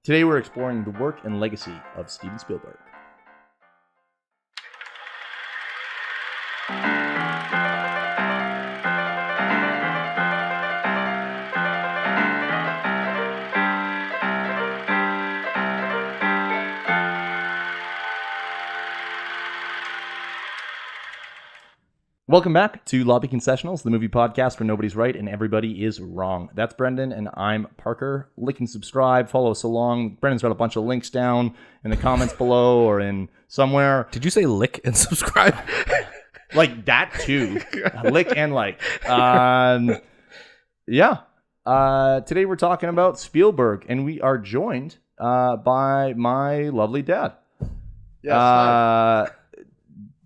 Today we're exploring the work and legacy of Steven Spielberg. Welcome back to Lobby Concessionals, the movie podcast where nobody's right and everybody is wrong. That's Brendan, and I'm Parker. Like and subscribe, follow us along. Brendan's got a bunch of links down in the comments below or in somewhere. Did you say lick and subscribe? Like that too. Lick and like. Today we're talking about Spielberg, and we are joined by my lovely dad. Yes.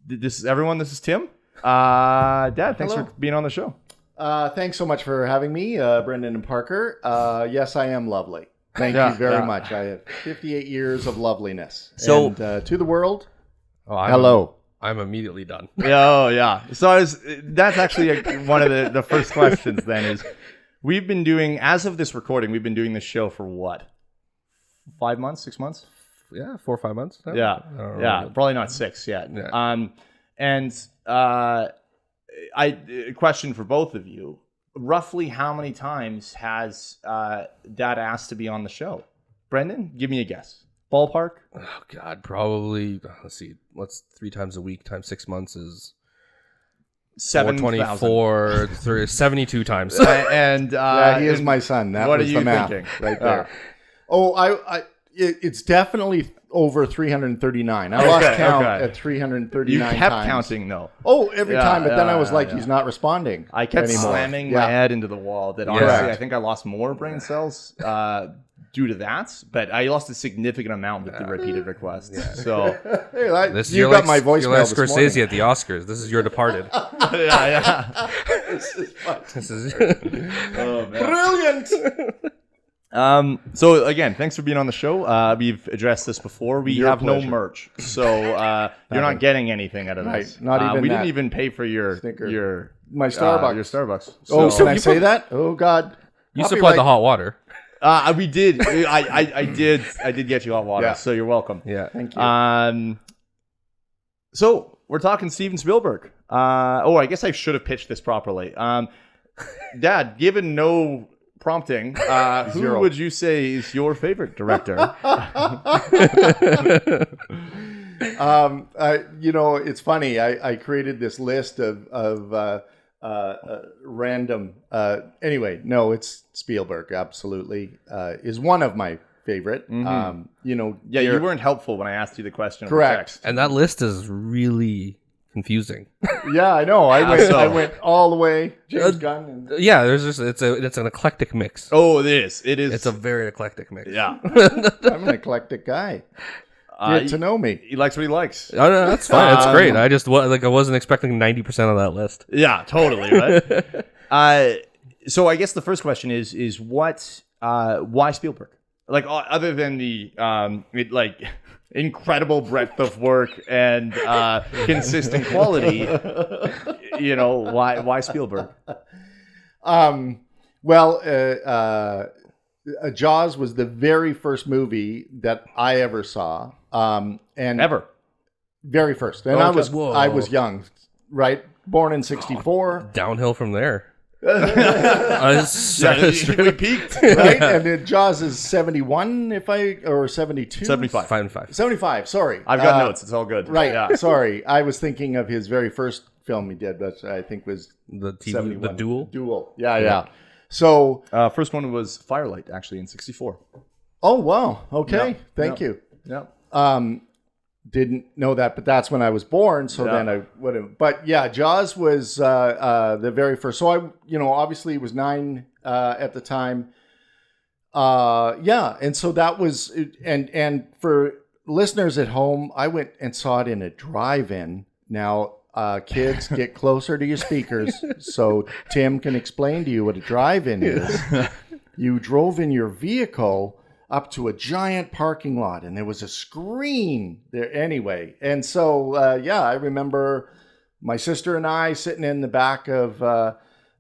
This is Tim. Dad, thanks Hello. for being on the show. Thanks so much for having me, Brendan and Parker. Yes, I am lovely. Thank you very much. I have 58 years of loveliness. So- and, to the world, Oh, hello. I'm immediately done. Oh, yeah. So that's actually one of the first questions then is we've been doing, as of this recording, we've been doing this show for what? 5 months, 6 months? Yeah, 4 or 5 months. now? Yeah. I don't Yeah. know. Probably not 6 yet. Yeah. A question for both of you. Roughly how many times has Dad asked to be on the show? Brendan, give me a guess. Ballpark? Oh God, probably. Let's see. What's 3 times a week times 6 months is 7,000. 424, 72 times. And He is my son. That what was are you the math thinking? right there. It's definitely over 339. I lost count at 339 You kept times. counting though. Oh, every time, but then I was like, yeah. he's not responding. I kept anymore. slamming Yeah. my head into the wall. That Yeah. honestly, Correct. I think I lost more brain cells due to that. But I lost a significant amount with the repeated requests. Yeah. So Hey, This is you your got my voicemail You're like this Scorsese morning. at the Oscars. This is your Departed. yeah. This is. Oh, man. Brilliant. So again, thanks for being on the show. We've addressed this before. We Your have no pleasure. merch, so you're not getting anything out of this. Right, not even we that. didn't even pay for your Snicker. your My Starbucks. Your Starbucks. Oh, So- can I say that? Oh God. You Copyright. supplied the hot water. we did. I did get you hot water. Yeah. So you're welcome. Yeah. Thank you. So we're talking Steven Spielberg. I guess I should have pitched this properly. Dad, given no prompting, who Zero. would you say is your favorite director? It's funny. I created this list of random. Anyway, no, it's Spielberg. Absolutely, is one of my favorite. Yeah, you you're- weren't helpful when I asked you the question. over Correct. text. And that list is really confusing. Yeah, I know. I went all the way. James Uh, Gunn. And, Yeah, there's just it's an eclectic mix. Oh, it is. It is. It's a very eclectic mix. yeah. I'm an eclectic guy. Get to know me. He likes what he likes. Oh, no, that's fine. That's great. I just I wasn't expecting 90% of that list. Yeah, totally. Right. So I guess the first question is what? Why Spielberg? Like other than the incredible breadth of work and consistent quality, why Spielberg? Jaws was the very first movie that I ever saw. And Ever. very first. And Okay. Whoa. I was young, right? Born in 64. Downhill from there. We peaked. Right? And then Jaws is 71 or 72? 75. 5 and 5. 75, sorry. I've got notes. It's all good. Right. Yeah. Sorry. I was thinking of his very first film he did, that I think was The TV, 71. the duel. Duel. Yeah. So, First one was Firelight, actually, in 64. oh, wow. Okay. Yeah. Thank Yeah. you. Yeah. Didn't know that, but that's when I was born. So Yeah. then I would have. But yeah, Jaws was the very first. So I, obviously was 9 at the time. And so that was, and for listeners at home, I went and saw it in a drive-in. Now, kids, get closer to your speakers so Tim can explain to you what a drive-in is. You drove in your vehicle up to a giant parking lot, and there was a screen there anyway. And so, I remember my sister and I sitting in the back of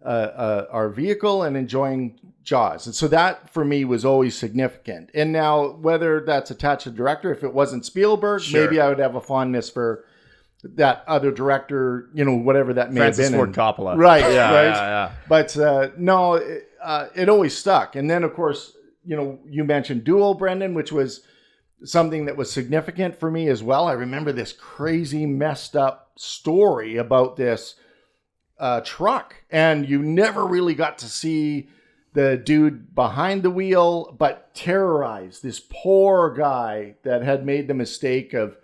our vehicle and enjoying Jaws. And so that for me was always significant. And now whether that's attached to director, if it wasn't Spielberg, Sure. maybe I would have a fondness for that other director, whatever that may Francis have been. Ford Coppola. Right, Yeah, right. yeah. But no, it always stuck. And then, of course, you mentioned Duel, Brendan, which was something that was significant for me as well. I remember this crazy, messed up story about this truck, and you never really got to see the dude behind the wheel, but terrorized this poor guy that had made the mistake of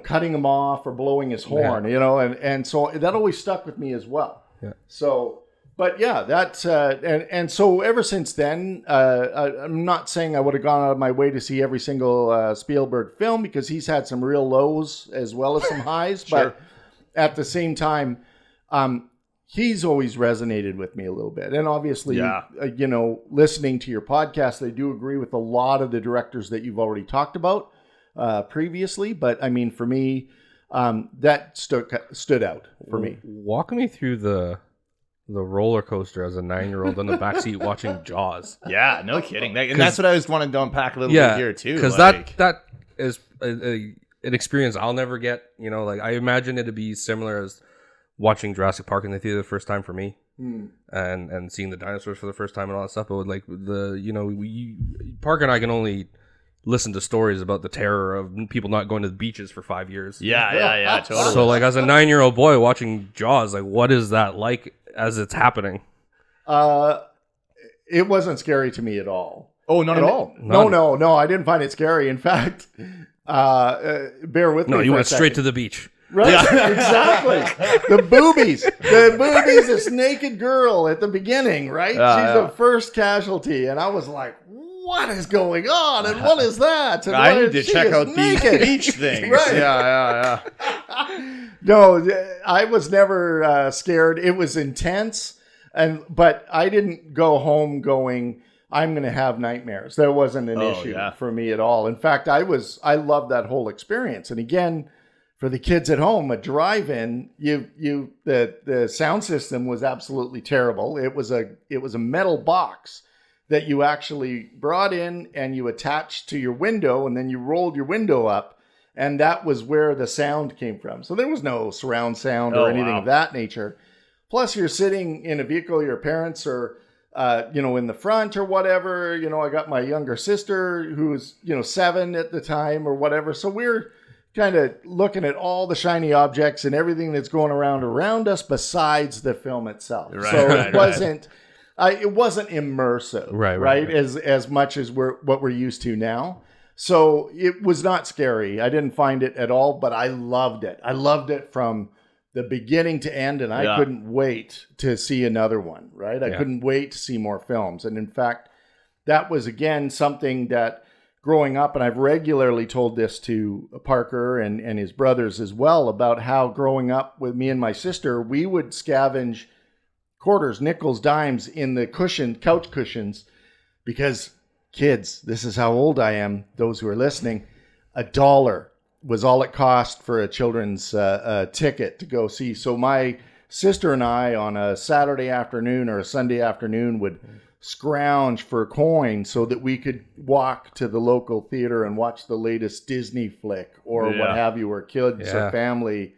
cutting him off or blowing his horn, and so that always stuck with me as well. Yeah. So, but yeah, that's and so ever since then, I'm not saying I would have gone out of my way to see every single Spielberg film, because he's had some real lows as well as some highs. Sure. But at the same time, he's always resonated with me a little bit. And obviously, listening to your podcast, I do agree with a lot of the directors that you've already talked about previously. But I mean, for me, that stood out for me. Walk me through the roller coaster as a 9-year-old in the backseat watching Jaws. Yeah, no kidding. And that's what I was wanting to unpack a little bit here too. Because that is an experience I'll never get. I imagine it'd be similar as watching Jurassic Park in the theater the first time for me, and seeing the dinosaurs for the first time and all that stuff. But Parker and I can only listen to stories about the terror of people not going to the beaches for 5 years. Yeah, totally. So as a 9-year-old boy watching Jaws, what is that like as it's happening? It wasn't scary to me at all. Oh, not at all. No, I didn't find it scary. In fact, bear with me. No, you for went a second. straight to the beach. Right, exactly. The boobies, this naked girl at the beginning, right? She's the first casualty, and I was like, what is going on, and what is that? And I need to check out these beach things. Right. Yeah. No, I was never scared. It was intense, but I didn't go home going, I'm going to have nightmares. That wasn't an issue for me at all. In fact, I loved that whole experience. And again, for the kids at home, a drive-in, the sound system was absolutely terrible. It was a metal box that you actually brought in and you attached to your window, and then you rolled your window up, and that was where the sound came from. So there was no surround sound or anything of that nature. Plus, you're sitting in a vehicle, your parents are in the front or whatever. I got my younger sister who was 7 at the time or whatever. So we're kind of looking at all the shiny objects and everything that's going around us besides the film itself. It wasn't immersive, right? As much as what we're used to now. So it was not scary. I didn't find it at all, but I loved it. I loved it from the beginning to end, and I couldn't wait to see another one, right? I couldn't wait to see more films. And in fact, that was, again, something that growing up, and I've regularly told this to Parker and his brothers as well, about how growing up with me and my sister, we would scavenge quarters, nickels, dimes in the couch cushions, because kids, this is how old I am, those who are listening, $1 was all it cost for a children's ticket to go see. So my sister and I on a Saturday afternoon or a Sunday afternoon would scrounge for coin so that we could walk to the local theater and watch the latest Disney flick or what have you, or kids or family.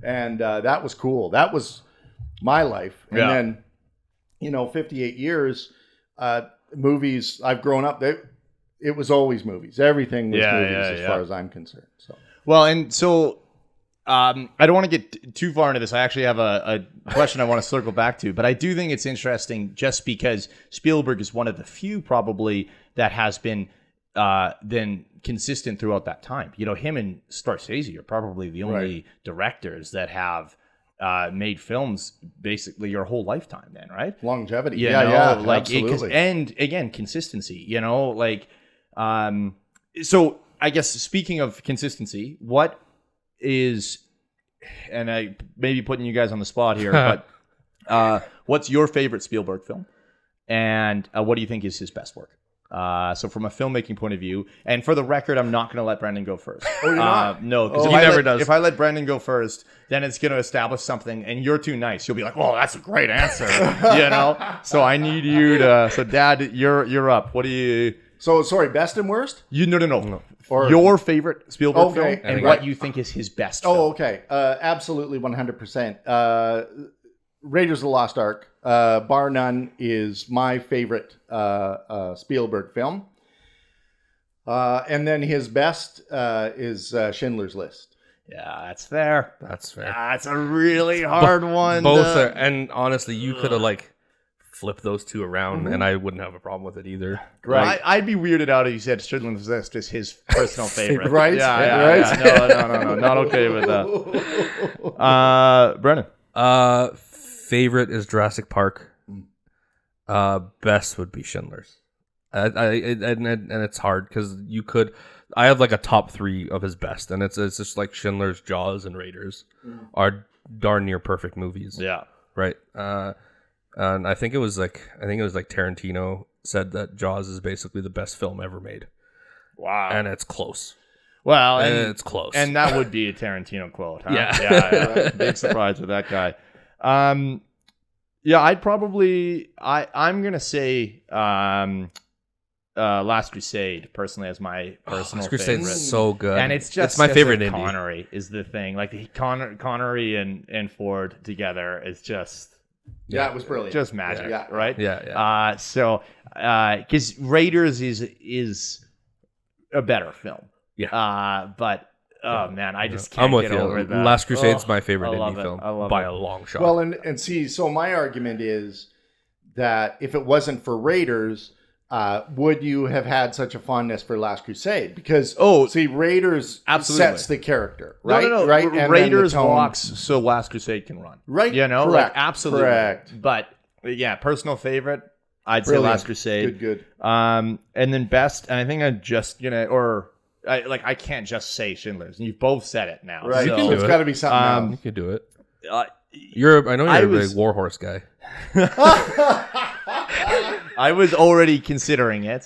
And that was cool. That was my life. And then, 58 years, movies, I've grown up, it was always movies. Everything was movies as far as I'm concerned. So. Well, and so I don't want to get too far into this. I actually have a question I want to circle back to, but I do think it's interesting just because Spielberg is one of the few probably that has been then consistent throughout that time. Him and Scorsese are probably the only directors that have made films basically your whole lifetime then, right? Longevity. Absolutely. And again, consistency, so I guess speaking of consistency, what is, and I may be putting you guys on the spot here, but what's your favorite Spielberg film? And what do you think is his best work? So from a filmmaking point of view, and for the record, I'm not going to let Brendan go first. Oh, you're not? No, because He never does. If I let Brendan go first, then it's going to establish something, and you're too nice. You'll be like, "Oh, that's a great answer," So I need you to. So, Dad, you're up. What do you? So sorry, best and worst? No. Or Your favorite Spielberg film Okay. and what you think is his best film. Oh, okay. Absolutely, 100%. Raiders of the Lost Ark, bar none, is my favorite Spielberg film. And then his best is Schindler's List. Yeah, that's fair. That's fair. That's a really hard one. Both are, and honestly, you could have like flipped those two around, and I wouldn't have a problem with it either. Right. I'd be weirded out if you said Schindler's List is his personal favorite. Right? Yeah. No. Not okay with that. Brennan. Favorite is Jurassic Park. Best would be Schindler's. And it's hard because you could. I have like a top 3 of his best, and it's just like Schindler's, Jaws, and Raiders are darn near perfect movies. Yeah. Right. And I think it was like Tarantino said that Jaws is basically the best film ever made. Wow. And it's close. Well, and It's close. And that would be a Tarantino quote, huh? Yeah. Yeah. Big surprise with that guy. Yeah, I'd probably I'm gonna say Last Crusade personally as my personal Last Crusade's favorite. so good. And it's just my favorite indie. Connery is the thing. Like Connery and Ford together is just Yeah, it was brilliant. just magic, Yeah. right? Yeah. So because Raiders is a better film. Yeah. But oh man, I just can't I'm with get you. over that. Last Crusade's my favorite I love indie it. film I love by it. a long shot. Well, and see, so my argument is that if it wasn't for Raiders, would you have had such a fondness for Last Crusade? Because see, Raiders Absolutely. sets the character, right? No. Right, and then Raiders the tone. walks so Last Crusade can run. Right. Like Correct. absolutely. Correct. But yeah, personal favorite, I'd say Brilliant. Last Crusade. Good. And then best, and I think I'm just gonna I can't just say Schindler's. And you've both said it now. Right. So, can do It's it. got to be something you else. could do it. I I know you're a was- big Warhorse guy. I was already considering it.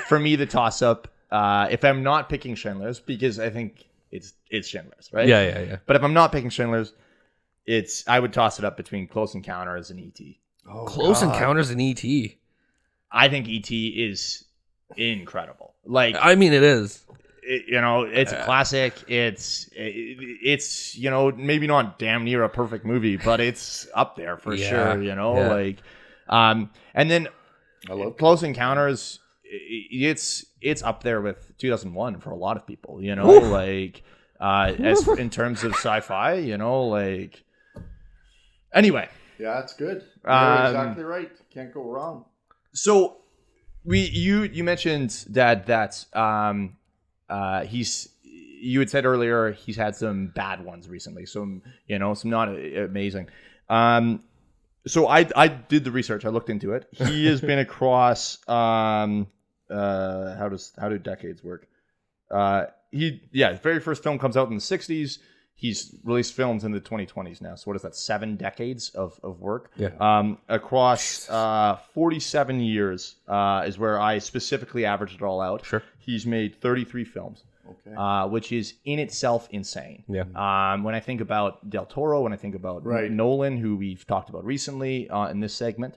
For me, the toss-up, if I'm not picking Schindler's, because I think it's Schindler's, right? Yeah. But if I'm not picking Schindler's, I would toss it up between Close Encounters and E.T. Oh, Close God. Encounters in E.T. I think E.T. is incredible. Like, I mean, it is. it's a classic. It's maybe not damn near a perfect movie, but it's up there for Yeah. sure. Yeah. And then I love Close Encounters. It's up there with 2001 for a lot of people. As in terms of sci-fi. Anyway. Yeah, it's good. You're exactly right. Can't go wrong. So you mentioned, Dad, that you had said earlier he's had some bad ones recently, some not amazing. So I did the research. I looked into it. He has been across how do decades work? His very first film comes out in the 60s. He's released films in the 2020s now. So what is that? 7 decades of work. Yeah. Across 47 years is where I specifically averaged it all out. Sure. He's made 33 films. Okay. Which is in itself insane. Yeah. When I think about Del Toro, when I think about Nolan, who we've talked about recently in this segment,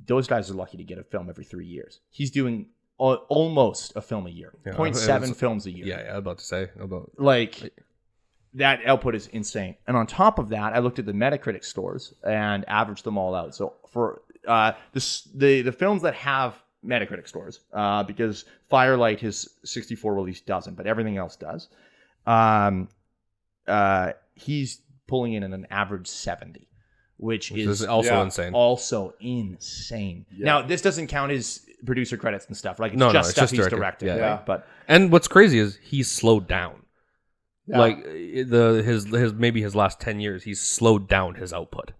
those guys are lucky to get a film every 3 years. He's doing almost a film a year, 0.7 films a year. Yeah, I was about to say. That output is insane. And on top of that, I looked at the Metacritic scores and averaged them all out. So for the films that have Metacritic scores, because Firelight, his 64 release doesn't, but everything else does. He's pulling in at an average 70, which is also insane. Also insane. Yeah. Now, this doesn't count his producer credits and stuff. Like it's No, just it's stuff just he's directed. directed. Yeah. Right? But And what's crazy is he's slowed down. Yeah. Like his maybe his last 10 years, he's slowed down his output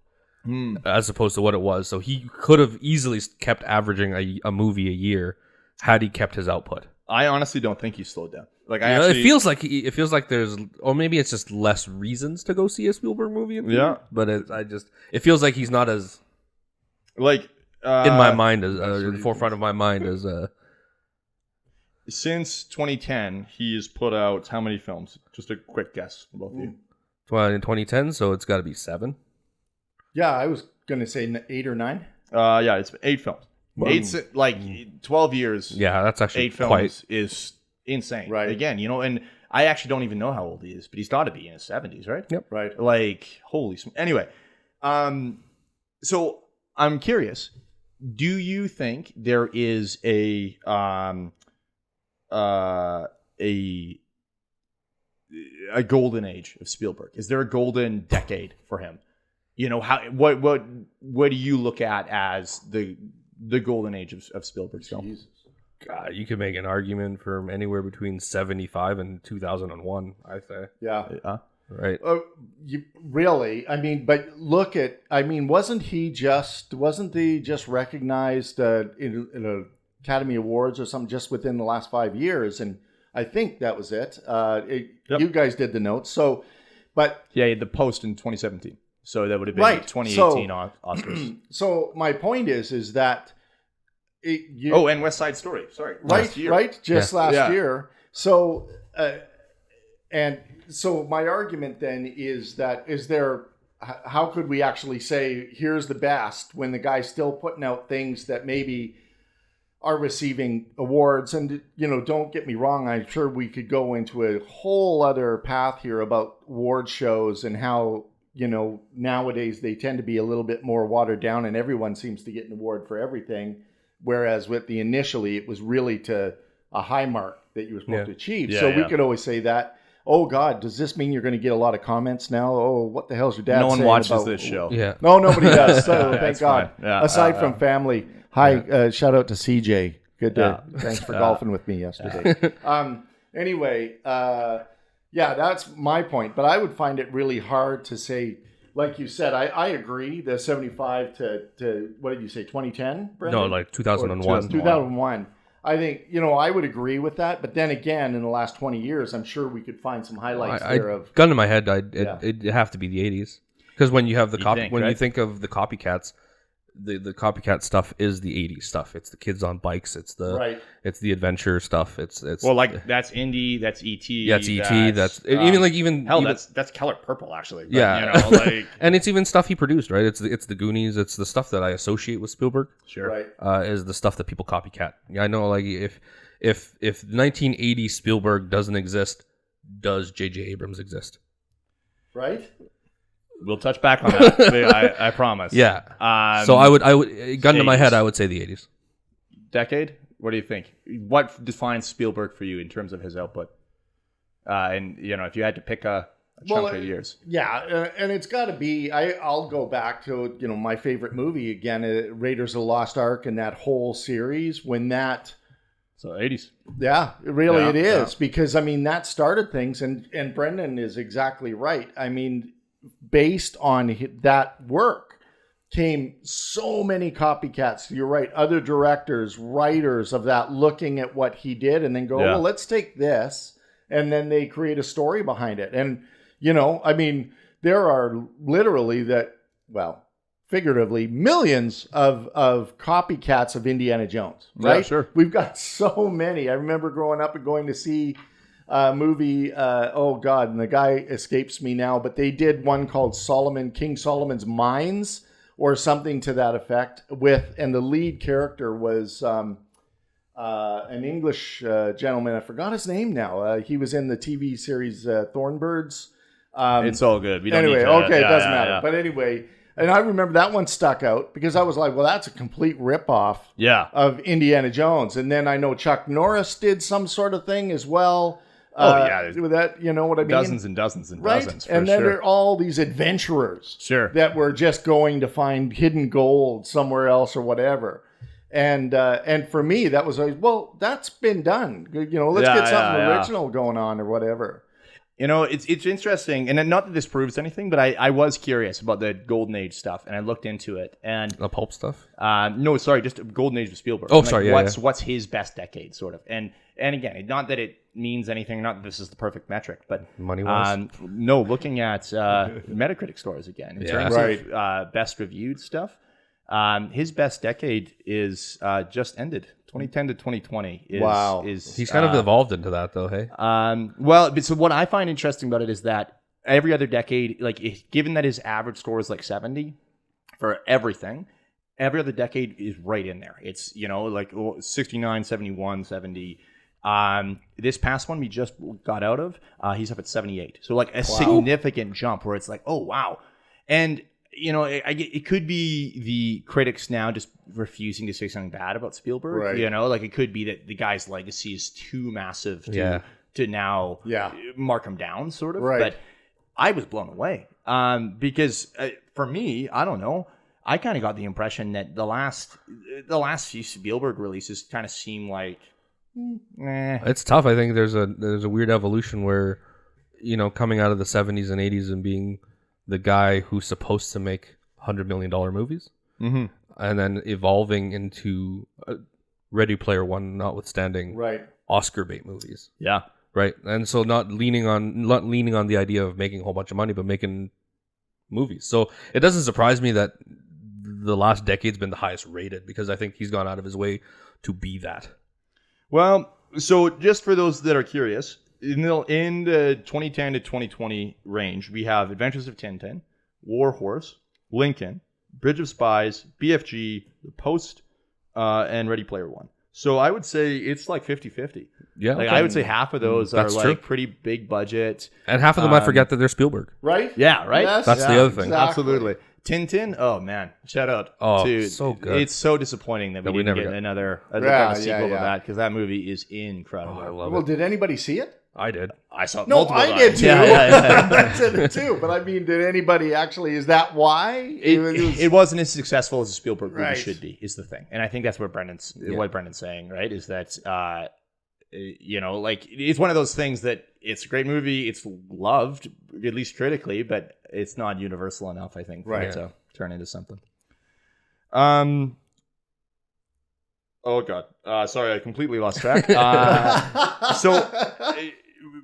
as opposed to what it was. So he could have easily kept averaging a movie a year had he kept his output. I honestly don't think he's slowed down. Like it feels like there's, or maybe it's just less reasons to go see a Spielberg movie. In theater, but it feels like he's not as like in my mind, as in the forefront of my mind, as since 2010, he has put out how many films? Just a quick guess from both of you. well, in 2010, so it's got to be 7. Yeah, I was going to say 8 or 9. Yeah, it's 8 films. 12 years. Yeah, that's actually 8 films quite is insane. Right. Again, and I actually don't even know how old he is, but he's got to be in his 70s, right? Yep. Right. Like, holy sm- Anyway, so I'm curious. Do you think there is a golden age of Spielberg? Is there a golden decade for him? What do you look at as the golden age of Spielberg's film? Jesus. God, you could make an argument from anywhere between 75 and 2001, I say. Yeah. Right. Really? I mean, but look at, wasn't he just recognized in an Academy Awards or something just within the last 5 years? And I think that was it. Yep. You guys did the notes. So, but Yeah, he had the post in 2017. So that would have been Right. 2018 Oscars. so my point is that And West Side Story. Sorry. Last year. right, just last Yeah. year. So, and so my argument then is that how could we actually say here's the best when the guy's still putting out things that maybe are receiving awards? And don't get me wrong, I'm sure we could go into a whole other path here about award shows and how nowadays they tend to be a little bit more watered down and everyone seems to get an award for everything. Whereas with the initially, it was really to a high mark that you were supposed to achieve. Yeah, so we yeah. could always say that, oh God, does this mean you're going to get a lot of comments now? Oh, what the hell's your dad No one saying watches about- this show. Yeah. No, nobody does. So Yeah, thank it's God. fine. Yeah. Aside from family. Hi, shout out to CJ. Good to, thanks for Yeah. golfing with me yesterday. Anyway, that's my point. But I would find it really hard to say, like you said, I agree, the 75 to what did you say, 2010, Brendan? No, like 2001. 2001. I think, I would agree with that. But then again, in the last 20 years, I'm sure we could find some highlights there of... Gun to my head, it'd have to be the 80s. Because when you have the you think of the copycats, the copycat stuff is the 80s stuff. It's the kids on bikes. It's the it's the adventure stuff. It's Well, like that's Indie, that's ET. yeah, it's ET. That's even hell. That's Color Purple actually. But, Yeah. And it's even stuff he produced, right? It's the Goonies. It's the stuff that I associate with Spielberg. Sure. Right. Is the stuff that people copycat. Yeah, I know. Like if 1980 Spielberg doesn't exist, does J.J. Abrams exist? Right? We'll touch back on that. I promise. Yeah. So I would gun to my 80s. head, I would say the 80s. Decade. What do you think? What defines Spielberg for you in terms of his output? And if you had to pick a chunk of years. Yeah, and it's got to be. I'll go back to my favorite movie again, Raiders of the Lost Ark, and that whole series when that. So 80s. Yeah, really Yeah, it is yeah. because that started things, and Brendan is exactly right. I mean, based on that work came so many copycats. You're right. Other directors, writers of that looking at what he did and then go, well, let's take this. And then they create a story behind it. And, there are literally figuratively millions of copycats of Indiana Jones, right? Yeah, sure. We've got so many. I remember growing up and going to see a movie, and the guy escapes me now, but they did one called King Solomon's Mines or something to that effect and the lead character was an English gentleman. I forgot his name now. He was in the TV series Thornbirds. It's all good. We don't Anyway, need to, okay, it yeah, doesn't yeah, matter. yeah. But anyway, and I remember that one stuck out because I was like, well, that's a complete ripoff Yeah. of Indiana Jones. And then I know Chuck Norris did some sort of thing as well. With that, you know what I mean? Dozens and dozens and Right? dozens. For And then sure. there are all these adventurers Sure. that were just going to find hidden gold somewhere else or whatever. And for me, that was always, well, that's been done. Let's get something original going on or whatever. It's interesting, and not that this proves anything, but I was curious about the Golden Age stuff, and I looked into it. And The pulp stuff? no, sorry, just Golden Age of Spielberg. Oh, And, sorry, yeah, what's his best decade, sort of? And again, not that it means anything, not that this is the perfect metric, but Money-wise? no, looking at Metacritic scores again in terms of best reviewed stuff. His best decade is just ended. 2010 to 2020 is, Wow. He's kind of evolved into that, though, hey? Well, so what I find interesting about it is that every other decade, given that his average score is like 70 for everything, every other decade is right in there. It's, 69, 71, 70. This past one we just got out of, he's up at 78. So like a significant jump where it's like, oh, wow. And, it could be the critics now just refusing to say something bad about Spielberg. Right. It could be that the guy's legacy is too massive to now mark him down, sort of. Right. But I was blown away because for me, I don't know. I kind of got the impression that the last few Spielberg releases kind of seem like, It's tough. I think there's a weird evolution where, coming out of the 70s and 80s and being the guy who's supposed to make $100 million movies, and then evolving into Ready Player One, notwithstanding Oscar bait movies. Yeah. Right. And so not leaning on the idea of making a whole bunch of money, but making movies. So it doesn't surprise me that the last decade's been the highest rated, because I think he's gone out of his way to be that. Well, so just for those that are curious, in the 2010 to 2020 range, we have Adventures of Tintin, War Horse, Lincoln, Bridge of Spies, BFG, The Post, and Ready Player One. So I would say it's like 50-50. Yeah. I would say half of those are true. pretty big budget. And half of them I forget that they're Spielberg. Right? Yeah, right? Yes, That's the other thing. exactly. Absolutely. Tintin, oh man, shout out to so good. It's so disappointing that we didn't get another sequel to that, because that movie is incredible. I love Well, it. did anybody see it? I did. I saw it No, multiple I times. did too. Yeah. I did it too. But I mean, did anybody actually? Is that why It wasn't as successful as a Spielberg movie Right. should be, is the thing. And I think that's what Brendan's saying, right? Is that it's one of those things that it's a great movie, it's loved, at least critically, but it's not universal enough, I think, for it to turn into something. Oh god, sorry, I completely lost track.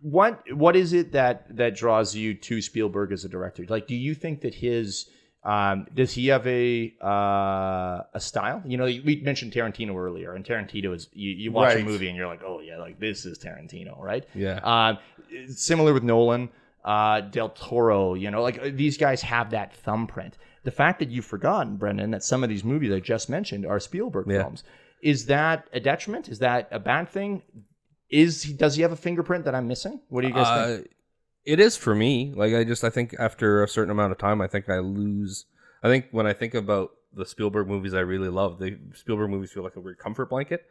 What is it that draws you to Spielberg as a director? Like, do you think that his does he have a style? We mentioned Tarantino earlier, and Tarantino is you watch a movie and you're like, oh yeah, like this is Tarantino, right? Yeah. Similar with Nolan, Del Toro. These guys have that thumbprint. The fact that you've forgotten, Brendan, that some of these movies I just mentioned are Spielberg films, is that a detriment? Is that a bad thing? Does he have a fingerprint that I'm missing? What do you guys think? It is for me. I think after a certain amount of time, I think I lose. I think when I think about the Spielberg movies I really love, the Spielberg movies feel like a weird comfort blanket.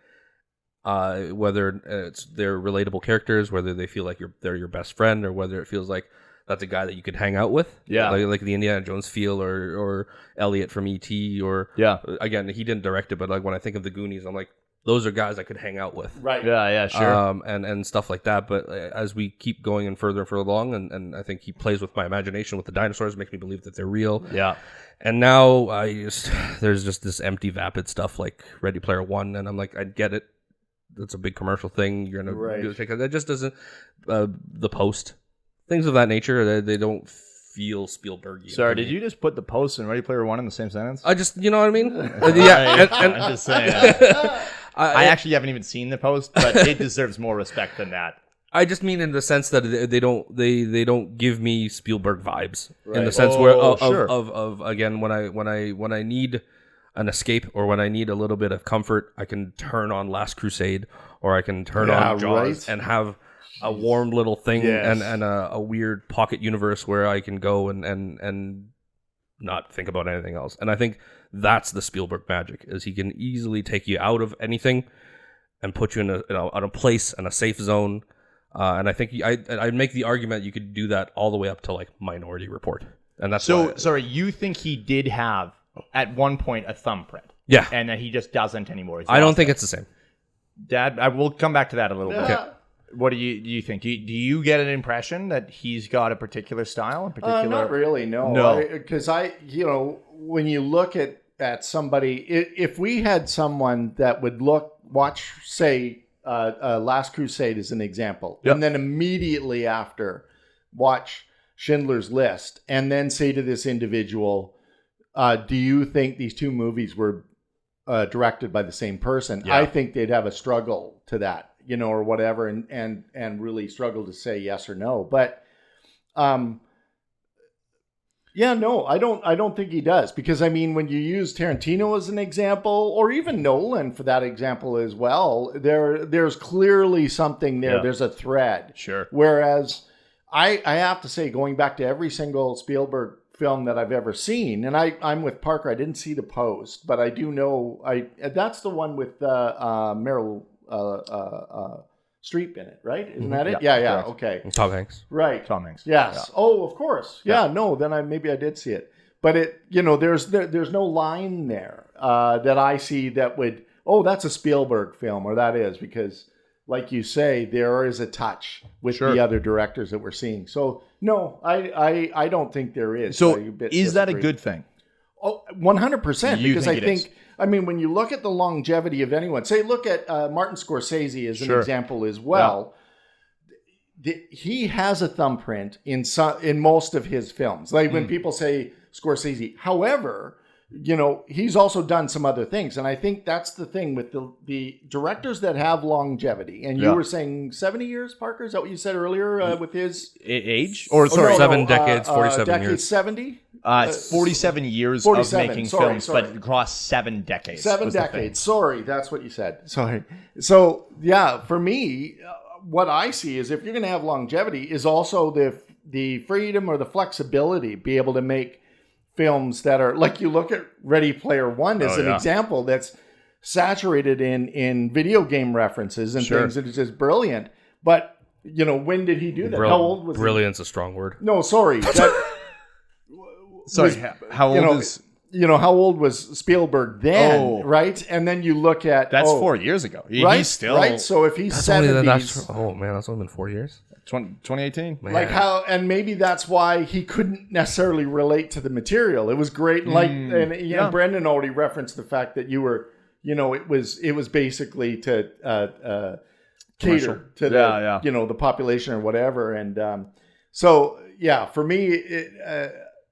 Whether it's they're relatable characters, whether they feel like they're your best friend, or whether it feels like that's a guy that you could hang out with. Yeah. Like the Indiana Jones feel, or Elliot from E.T. or again, he didn't direct it, but like when I think of the Goonies, I'm like, those are guys I could hang out with. Right. Yeah, sure. And stuff like that. But as we keep going and further along, and I think he plays with my imagination with the dinosaurs, makes me believe that they're real. Yeah. And now there's just this empty, vapid stuff like Ready Player One, and I'm like, I get it. That's a big commercial thing. You're gonna do it. That just doesn't. The Post, things of that nature, they don't feel Spielberg. Sorry, did you just put The Post and Ready Player One in the same sentence? I just, you know what I mean? I'm just saying. I actually haven't even seen The Post, but it deserves more respect than that. I just mean in the sense that they don't give me Spielberg vibes in the sense where of again when I need an escape, or when I need a little bit of comfort, I can turn on Last Crusade, or I can turn on Jaws and have a warm little thing and a weird pocket universe where I can go and not think about anything else. And I think that's the Spielberg magic, is he can easily take you out of anything and put you in a place and a safe zone. And I think I'd make the argument you could do that all the way up to like Minority Report. And that's sorry, you think he did have at one point a thumbprint? Yeah. And that he just doesn't anymore. I don't think it's the same. Dad, I will come back to that a little bit. Okay. What do you think? Do you get an impression that he's got a particular style? Not really, no. Because when you look at somebody, if we had someone that would watch, say, Last Crusade as an example, and then immediately after watch Schindler's List, and then say to this individual, do you think these two movies were directed by the same person? Yeah. I think they'd have a struggle to that, or whatever, and really struggle to say yes or no. But yeah, no, I don't think he does, because I mean, when you use Tarantino as an example, or even Nolan for that example as well, there's clearly something there. Yeah. There's a thread. Sure. Whereas I have to say, going back to every single Spielberg film that I've ever seen, and I'm with Parker. I didn't see The Post, but I do know that's the one with Meryl Streep in it, right? Isn't that it? Yeah, Yeah. correct. Okay. And Tom Hanks. Right. Tom Hanks. Yes. Yeah. Oh, of course. Yeah. No. Then maybe I did see it, but there's no line there that I see that would. Oh, that's a Spielberg film, or that is, because, like you say, there is a touch with Sure. the other directors that we're seeing. So no, I don't think there is. So I a bit is that a disagree. good thing? Oh, 100%. You Because think I it is? think, I mean, when you look at the longevity of anyone, say, look at Martin Scorsese as an Sure. example as well. He has a thumbprint in most of his films. Like when people say Scorsese, however, he's also done some other things, and I think that's the thing with the directors that have longevity. And you Yeah. were saying 70 years, Parker? Is that what you said earlier with his Age? Or sorry, no, 7 decades, 47 decades, years. 70. it's 47 years 47, of making sorry, films, sorry. but across 7 decades. 7 was the thing. decades. Sorry, that's what you said. Sorry. So yeah, for me, what I see is, if you're going to have longevity, is also the freedom or the flexibility, be able to make films that are, like, you look at Ready Player One as an example that's saturated in video game references and Sure. things that is just brilliant. But when did he do that? How old was he? Brilliant's a strong word. No, sorry. Sorry, how old is... How old was Spielberg then, Oh. right? And then you look at That's 4 years ago. right, He's still... right. So if he's 70s, Oh man, that's only been 4 years. 2018? Man. like how, and maybe that's why he couldn't necessarily relate to the material. It was great, and Brendan already referenced the fact that you were, it was basically to cater to the the population or whatever, and so yeah, for me,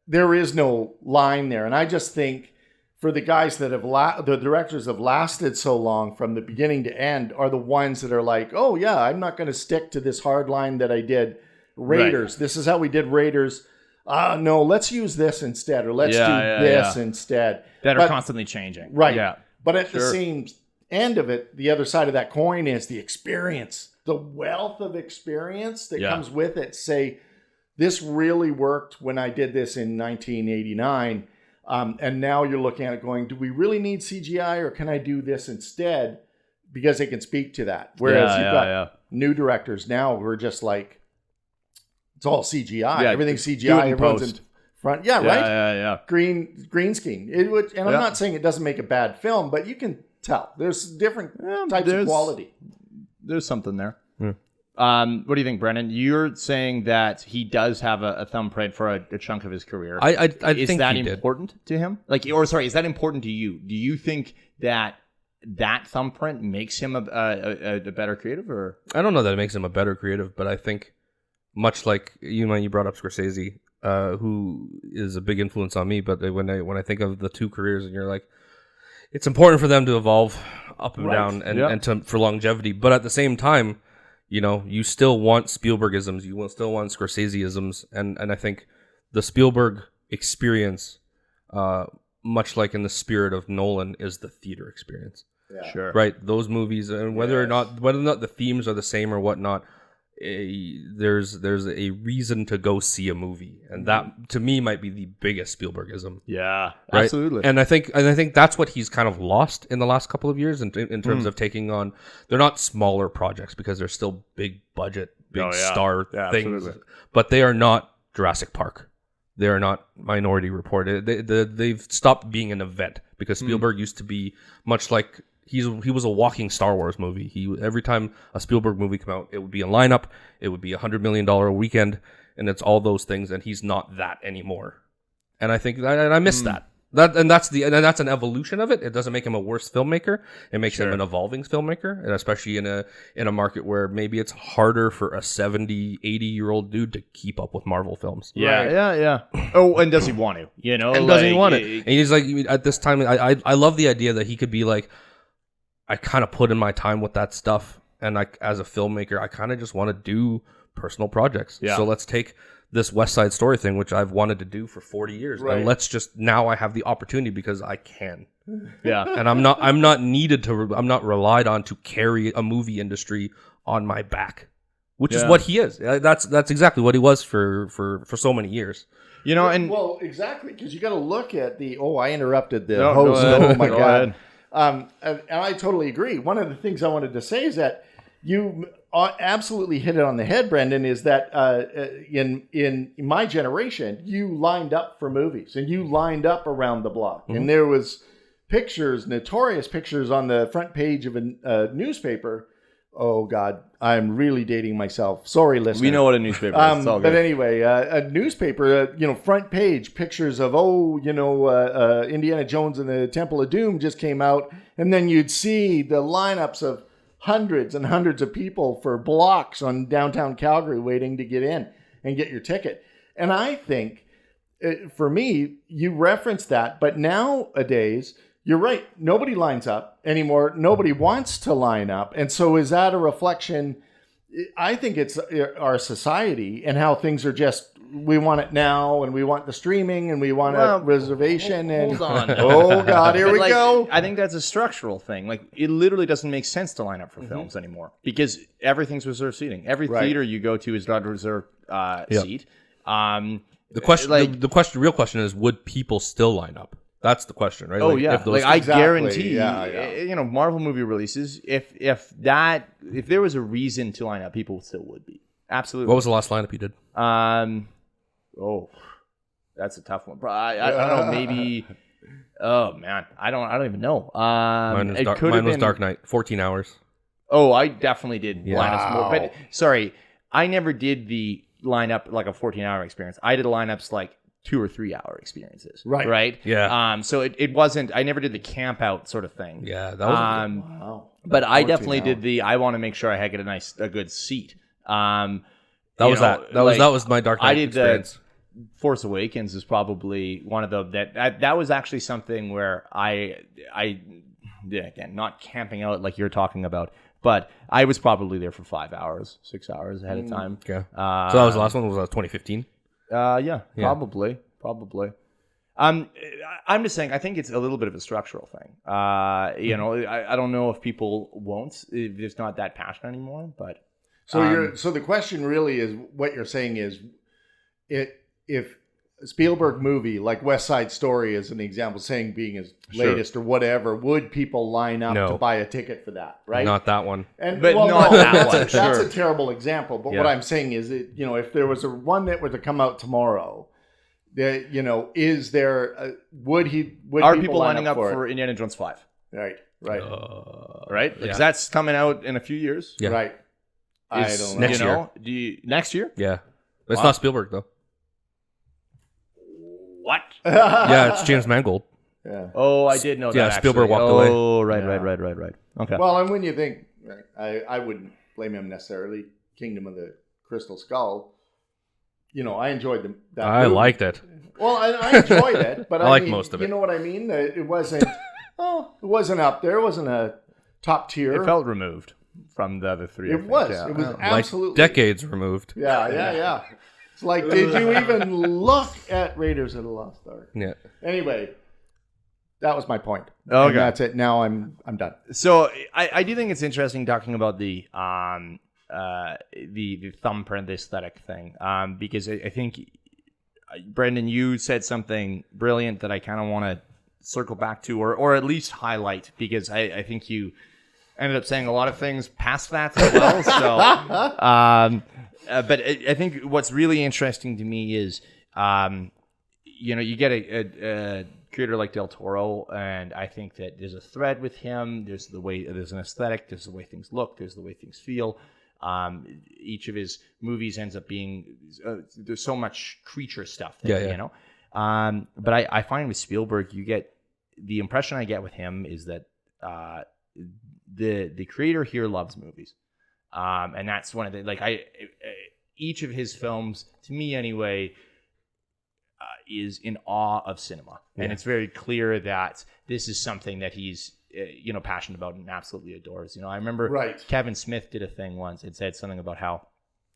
there is no line there. And I just think, for the guys that have the directors have lasted so long from the beginning to end, are the ones that are like, oh yeah, I'm not going to stick to this hard line that I did Raiders. Right. This is how we did Raiders. No, let's use this instead, or let's do this instead. That are constantly changing. Right. Yeah. But at the same end of it, the other side of that coin is the experience, the wealth of experience that comes with it. Say, this really worked when I did this in 1989. And now you're looking at it going, do we really need CGI, or can I do this instead? Because they can speak to that. Whereas you've got new directors now who are just like, it's all CGI. Yeah, everything's CGI. Everyone's in front. Yeah, right? Yeah. Green screen. And I'm not saying it doesn't make a bad film, but you can tell. There's different types of quality. There's something there. What do you think, Brennan? You're saying that he does have a thumbprint for a chunk of his career. I is think that he important to him? Is that important to you? Do you think that thumbprint makes him a better creative, or? I don't know that it makes him a better creative, but I think, much like you brought up Scorsese, who is a big influence on me. But when I think of the two careers, and you're like, it's important for them to evolve up and down and for longevity. But at the same time, you still want Spielbergisms, you will still want Scorseseisms, and I think the Spielberg experience, much like in the spirit of Nolan, is the theater experience. Yeah. Sure. Right? Those movies, and whether or not the themes are the same or whatnot, there's a reason to go see a movie, and that to me might be the biggest Spielbergism. Yeah, right? absolutely. And I think that's what he's kind of lost in the last couple of years in terms of taking on. They're not smaller projects because they're still big budget, star things, absolutely. But they are not Jurassic Park. They are not Minority Report. They've stopped being an event, because Spielberg used to be much like. He was a walking Star Wars movie. Every time a Spielberg movie came out, it would be a lineup. It would be $100 million weekend, and it's all those things. And he's not that anymore. And I think that, and I miss that. That's an evolution of it. It doesn't make him a worse filmmaker. It makes him an evolving filmmaker, and especially in a market where maybe it's harder for a 70, 80-year-old dude to keep up with Marvel films. Yeah. Oh, and does he want to? You know, And doesn't he want it? And he's like, at this time, I love the idea that he could be like, I kind of put in my time with that stuff, and like as a filmmaker, I kind of just want to do personal projects. Yeah. So let's take this West Side Story thing, which I've wanted to do for 40 years, and let's just now I have the opportunity because I can. Yeah, and I'm not I'm not relied on to carry a movie industry on my back, which is what he is. That's exactly what he was for so many years. You know, and well, exactly, because you got to look at the. Oh, I interrupted the No, host. go ahead. Oh my Go god. ahead. And I totally agree. One of the things I wanted to say is that you absolutely hit it on the head, Brendan. Is that in my generation, you lined up for movies and you lined up around the block, and there was pictures, notorious pictures, on the front page of a newspaper. Oh God, I'm really dating myself. Sorry, listener. We know what a newspaper is. It's all good. But anyway, a newspaper, front page pictures of, Indiana Jones and the Temple of Doom just came out. And then you'd see the lineups of hundreds and hundreds of people for blocks on downtown Calgary waiting to get in and get your ticket. And I think, for me, you referenced that, but nowadays, you're right. Nobody lines up anymore. Nobody wants to line up. And so is that a reflection? I think it's our society and how things are just, we want it now, and we want the streaming, and we want a reservation. Hold on. Oh God, here we go. I think that's a structural thing. Like, it literally doesn't make sense to line up for films anymore because everything's reserved seating. Every theater you go to is not a reserved seat. The real question is, would people still line up? That's the question, right? Oh, if those, I Exactly. guarantee, Marvel movie releases, if there was a reason to line up, people still would be. Absolutely. What was the last lineup you did? That's a tough one. I don't know, maybe. Oh man, I don't even know. Mine was Dark Knight, 14 hours. Oh, I definitely did lineups more. Wow. But sorry, I never did the lineup like a 14-hour experience. I did lineups like 2 or 3 hour experiences. Right. Yeah. So it wasn't. I never did the camp out sort of thing. Yeah, that was Wow. But I 14 definitely did hours. the. I want to make sure I had a good seat. That was my Dark Knight I did experience. the Force Awakens is probably one of the that was actually something where I again, not camping out like you're talking about, but I was probably there for 5 hours, 6 hours ahead of time. Okay. So that was the last one. Was that 2015? Yeah, probably. I'm just saying, I think it's a little bit of a structural thing. I don't know if people won't, if it's not that passionate anymore, but. So the question really is, what you're saying is, if a Spielberg movie like West Side Story is an example, saying being his latest or whatever, would people line up to buy a ticket for that? Right? Not that one. But not that one, That's sure. a terrible example. But what I'm saying is, that, if there was one that were to come out tomorrow, is there? Would Are people people line lining up for for Indiana Jones 5? Right. Right? Because that's coming out in a few years. Yeah. Right. I don't know. Next year. Do you, next year? Yeah. It's not Spielberg, though. What? Yeah, it's James Mangold. Yeah. Oh, I did know that. Yeah, Spielberg actually. walked away. Oh, right. Okay. Well, and when you think, I wouldn't blame him necessarily. Kingdom of the Crystal Skull. I enjoyed that. I movie. liked it. Well, I enjoyed it, but I I liked mean, most of it. You know what I mean? It wasn't. It wasn't up there. It wasn't a top tier. It felt removed from the other three. I It think. was. Yeah. It was Like absolutely decades removed. Yeah. It's like, did you even look at Raiders of the Lost Ark? Yeah. Anyway, that was my point. Okay. And that's it. Now I'm done. So I do think it's interesting talking about the thumbprint aesthetic thing, because I think, Brendan, you said something brilliant that I kind of want to circle back to, or at least highlight, because I think you ended up saying a lot of things past that as well. So, but I think what's really interesting to me is, you get a creator like Del Toro, and I think that there's a thread with him. There's an aesthetic. There's the way things look. There's the way things feel. Each of his movies ends up being there's so much creature stuff there, But I find with Spielberg, you get the impression I get with him is that the creator here loves movies, and that's one of the each of his films, to me anyway, is in awe of cinema, and it's very clear that this is something that he's passionate about and absolutely adores. I remember Kevin Smith did a thing once and said something about how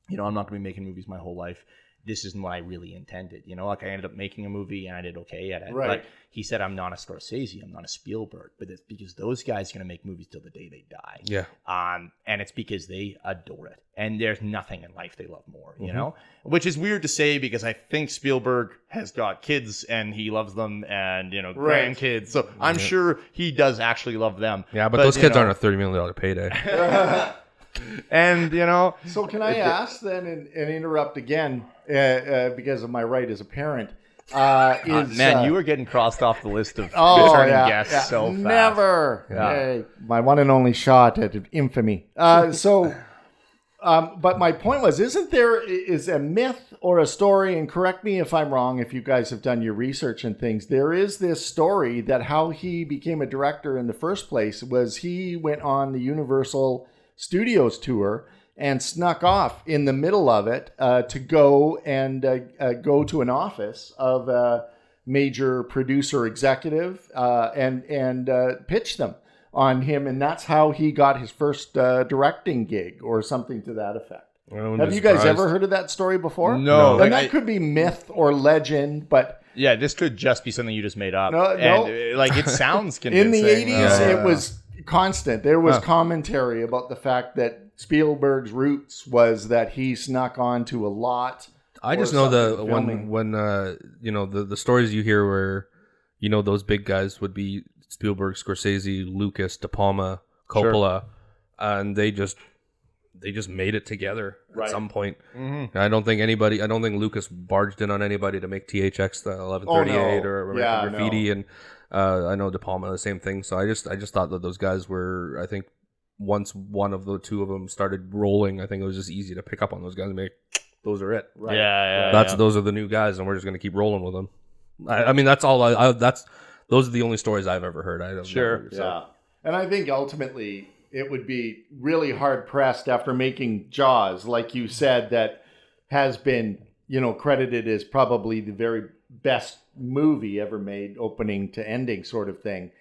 I'm not going to be making movies my whole life. This isn't what I really intended. I ended up making a movie and I did okay at it. Right. But he said, I'm not a Scorsese, I'm not a Spielberg, but it's because those guys are going to make movies till the day they die. Yeah. And it's because they adore it. And there's nothing in life they love more, which is weird to say because I think Spielberg has got kids and he loves them and, grandkids. So I'm sure he does actually love them. Yeah, but those kids aren't a $30 million payday. And, So can I ask then and interrupt again because of my right as a parent? You were getting crossed off the list of returning guests so fast. Never. Yeah. Hey, my one and only shot at infamy. But my point was, is a myth or a story, and correct me if I'm wrong if you guys have done your research and things, there is this story that how he became a director in the first place was he went on the Universal Studios tour and snuck off in the middle of it to go and go to an office of a major producer executive and pitch them on him, and that's how he got his first directing gig or something to that effect. Have you guys ever heard of that story before? No. And that could be myth or legend, but yeah, this could just be something you just made up. No. It sounds convincing. In the 80s, it was constant. There was commentary about the fact that Spielberg's roots was that he snuck onto a lot. I just know when the stories you hear where those big guys would be Spielberg, Scorsese, Lucas, De Palma, Coppola, and they just made it together at some point. Mm-hmm. I don't think Lucas barged in on anybody to make THX the 1138 or American Graffiti, and I know De Palma the same thing. So I just thought that those guys were, I think once one of the two of them started rolling, I think it was just easy to pick up on those guys and be like, those are it. Right. Those are the new guys, and we're just going to keep rolling with them. I mean, that's all. Those are the only stories I've ever heard. And I think ultimately it would be really hard pressed after making Jaws, like you said, that has been credited as probably the very best movie ever made, opening to ending sort of thing.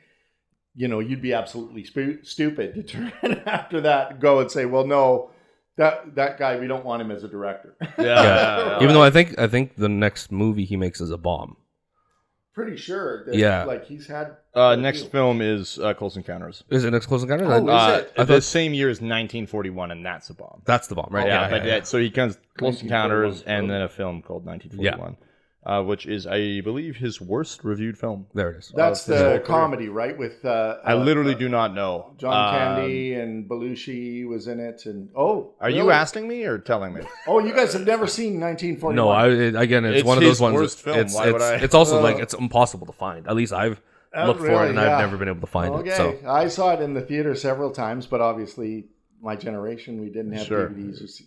You'd be absolutely stupid to turn after that and go and say, well, no, that guy, we don't want him as a director. Yeah. Even though I think the next movie he makes is a bomb. Pretty sure. Like he's had. Next film is Close Encounters. Is it next Close Encounters? Oh, is it? The same year as 1941, and that's a bomb. That's the bomb, right? So he comes Close Encounters and then a film called 1941. Which is, I believe, his worst reviewed film. There it is. That's the comedy, right? With I literally do not know. John Candy and Belushi was in it, and are you asking me or telling me? Oh, you guys have never seen 1941? No, it's one of those ones. Worst film. Why would I? It's also it's impossible to find. At least I've looked for it, and I've never been able to find it. So I saw it in the theater several times, but obviously, my generation, we didn't have DVDs.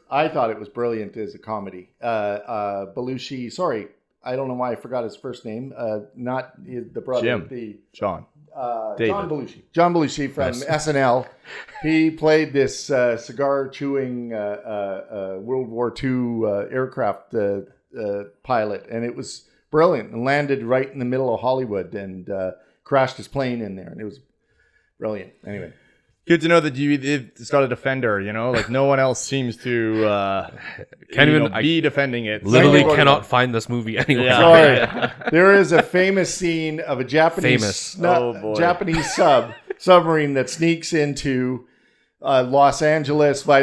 I thought it was brilliant as a comedy. Belushi, sorry, I don't know why I forgot his first name. Not the brother. Jim. John. David. John Belushi from SNL. He played this cigar-chewing World War II aircraft pilot, and it was brilliant. And landed right in the middle of Hollywood and crashed his plane in there, and it was brilliant. Anyway. Good to know that it's got a defender, like no one else seems to be defending it. Literally cannot find this movie anywhere. Yeah. Sorry. There is a famous scene of a Japanese submarine that sneaks into Los Angeles by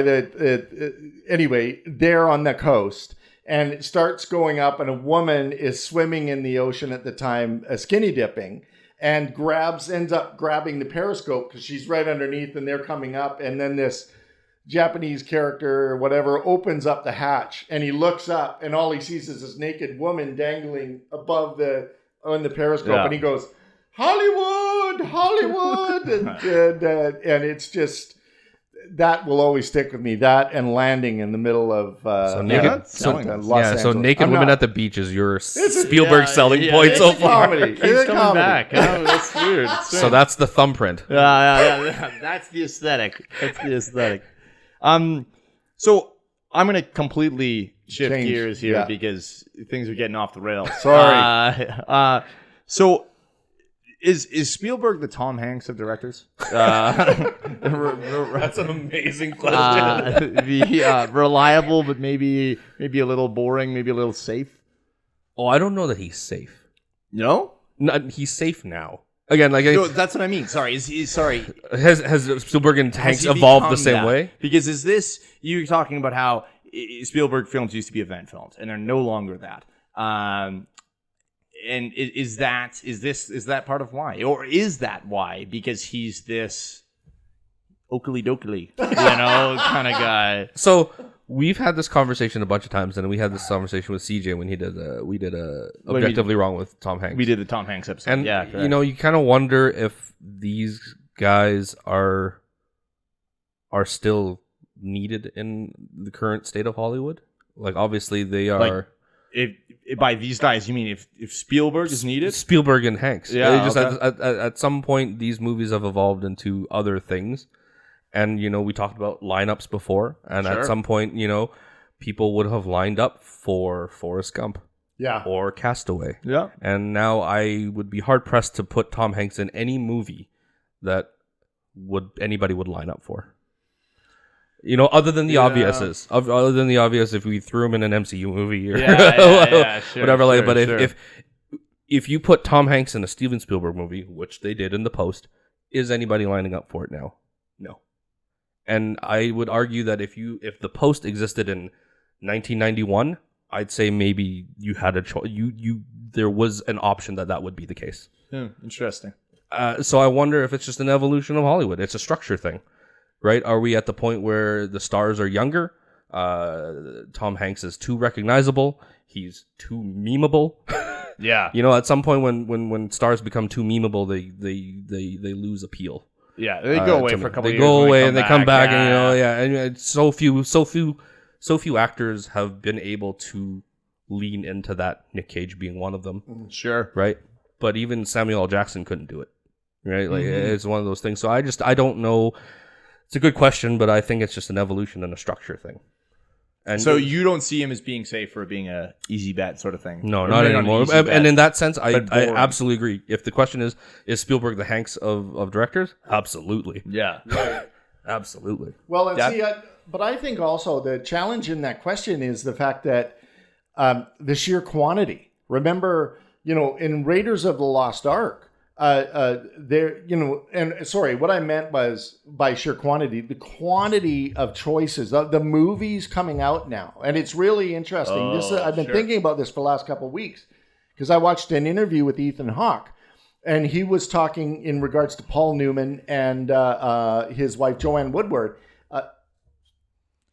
anyway, there on the coast. And it starts going up, and a woman is swimming in the ocean at the time, skinny dipping. And ends up grabbing the periscope because she's right underneath and they're coming up. And then this Japanese character or whatever opens up the hatch and he looks up and all he sees is this naked woman dangling above on the periscope. Yeah. And he goes, Hollywood! And it's just, that will always stick with me. That and landing in the middle of Los so Angeles. naked I'm women not- at the beach is your Spielberg selling point it's so a far. comedy. He's It's a coming comedy. back. That's weird. So that's the thumbprint. Yeah. That's the aesthetic. So I'm gonna completely shift Change. gears here Yeah. because things are getting off the rails. Sorry. So is Spielberg the Tom Hanks of directors? That's an amazing question. Reliable, but maybe a little boring, maybe a little safe. Oh, I don't know that he's safe. No, He's safe now. Again, no, that's what I mean. Sorry, sorry. Has Spielberg and Has Hanks he evolved the become same that? way? Because is this you're talking about how Spielberg films used to be event films and they're no longer that. And is that part of why, or is that why? Because he's this okily dokily, kind of guy. So we've had this conversation a bunch of times, and we had this conversation with CJ when we did Objectively Wrong with Tom Hanks. We did the Tom Hanks episode, and yeah. Correct. you kind of wonder if these guys are still needed in the current state of Hollywood. Like, obviously they are. If by these guys you mean if Spielberg is needed? Spielberg and Hanks. Yeah, They just okay. at some point these movies have evolved into other things, and we talked about lineups before, and Sure. at some point people would have lined up for Forrest Gump Yeah. or Castaway, Yeah. and now I would be hard pressed to put Tom Hanks in any movie that anybody would line up for. Other than the obviouses. Other than the obvious, if we threw him in an MCU movie or Sure, whatever. But sure. if you put Tom Hanks in a Steven Spielberg movie, which they did in The Post, is anybody lining up for it now? No. And I would argue that if The Post existed in 1991, I'd say maybe you had a choice. There was an option that would be the case. Interesting. So I wonder if it's just an evolution of Hollywood. It's a structure thing. Right? Are we at the point where the stars are younger? Tom Hanks is too recognizable. He's too memeable. Yeah. At some point when stars become too memeable, they lose appeal. Yeah. They go away to for a me. couple They of years. go away and they come back, yeah. and so few actors have been able to lean into that. Nick Cage being one of them. Sure. Right? But even Samuel L. Jackson couldn't do it. Right? Like it's one of those things. So I don't know. It's a good question, but I think it's just an evolution and a structure thing. And So you don't see him as being safe or being a easy bet sort of thing? no, Or not maybe an anymore. easy And bet. in that sense, I boring. absolutely agree. If the question is Spielberg the Hanks of directors? Absolutely. Yeah. Absolutely. Well, and Yeah. see, but I think also the challenge in that question is the fact that the sheer quantity. Remember, in Raiders of the Lost Ark, there, and sorry, what I meant was by sheer quantity, the quantity of choices, the movies coming out now, and it's really interesting. I've been thinking about this for the last couple of weeks because I watched an interview with Ethan Hawke. And he was talking in regards to Paul Newman and his wife, Joanne Woodward.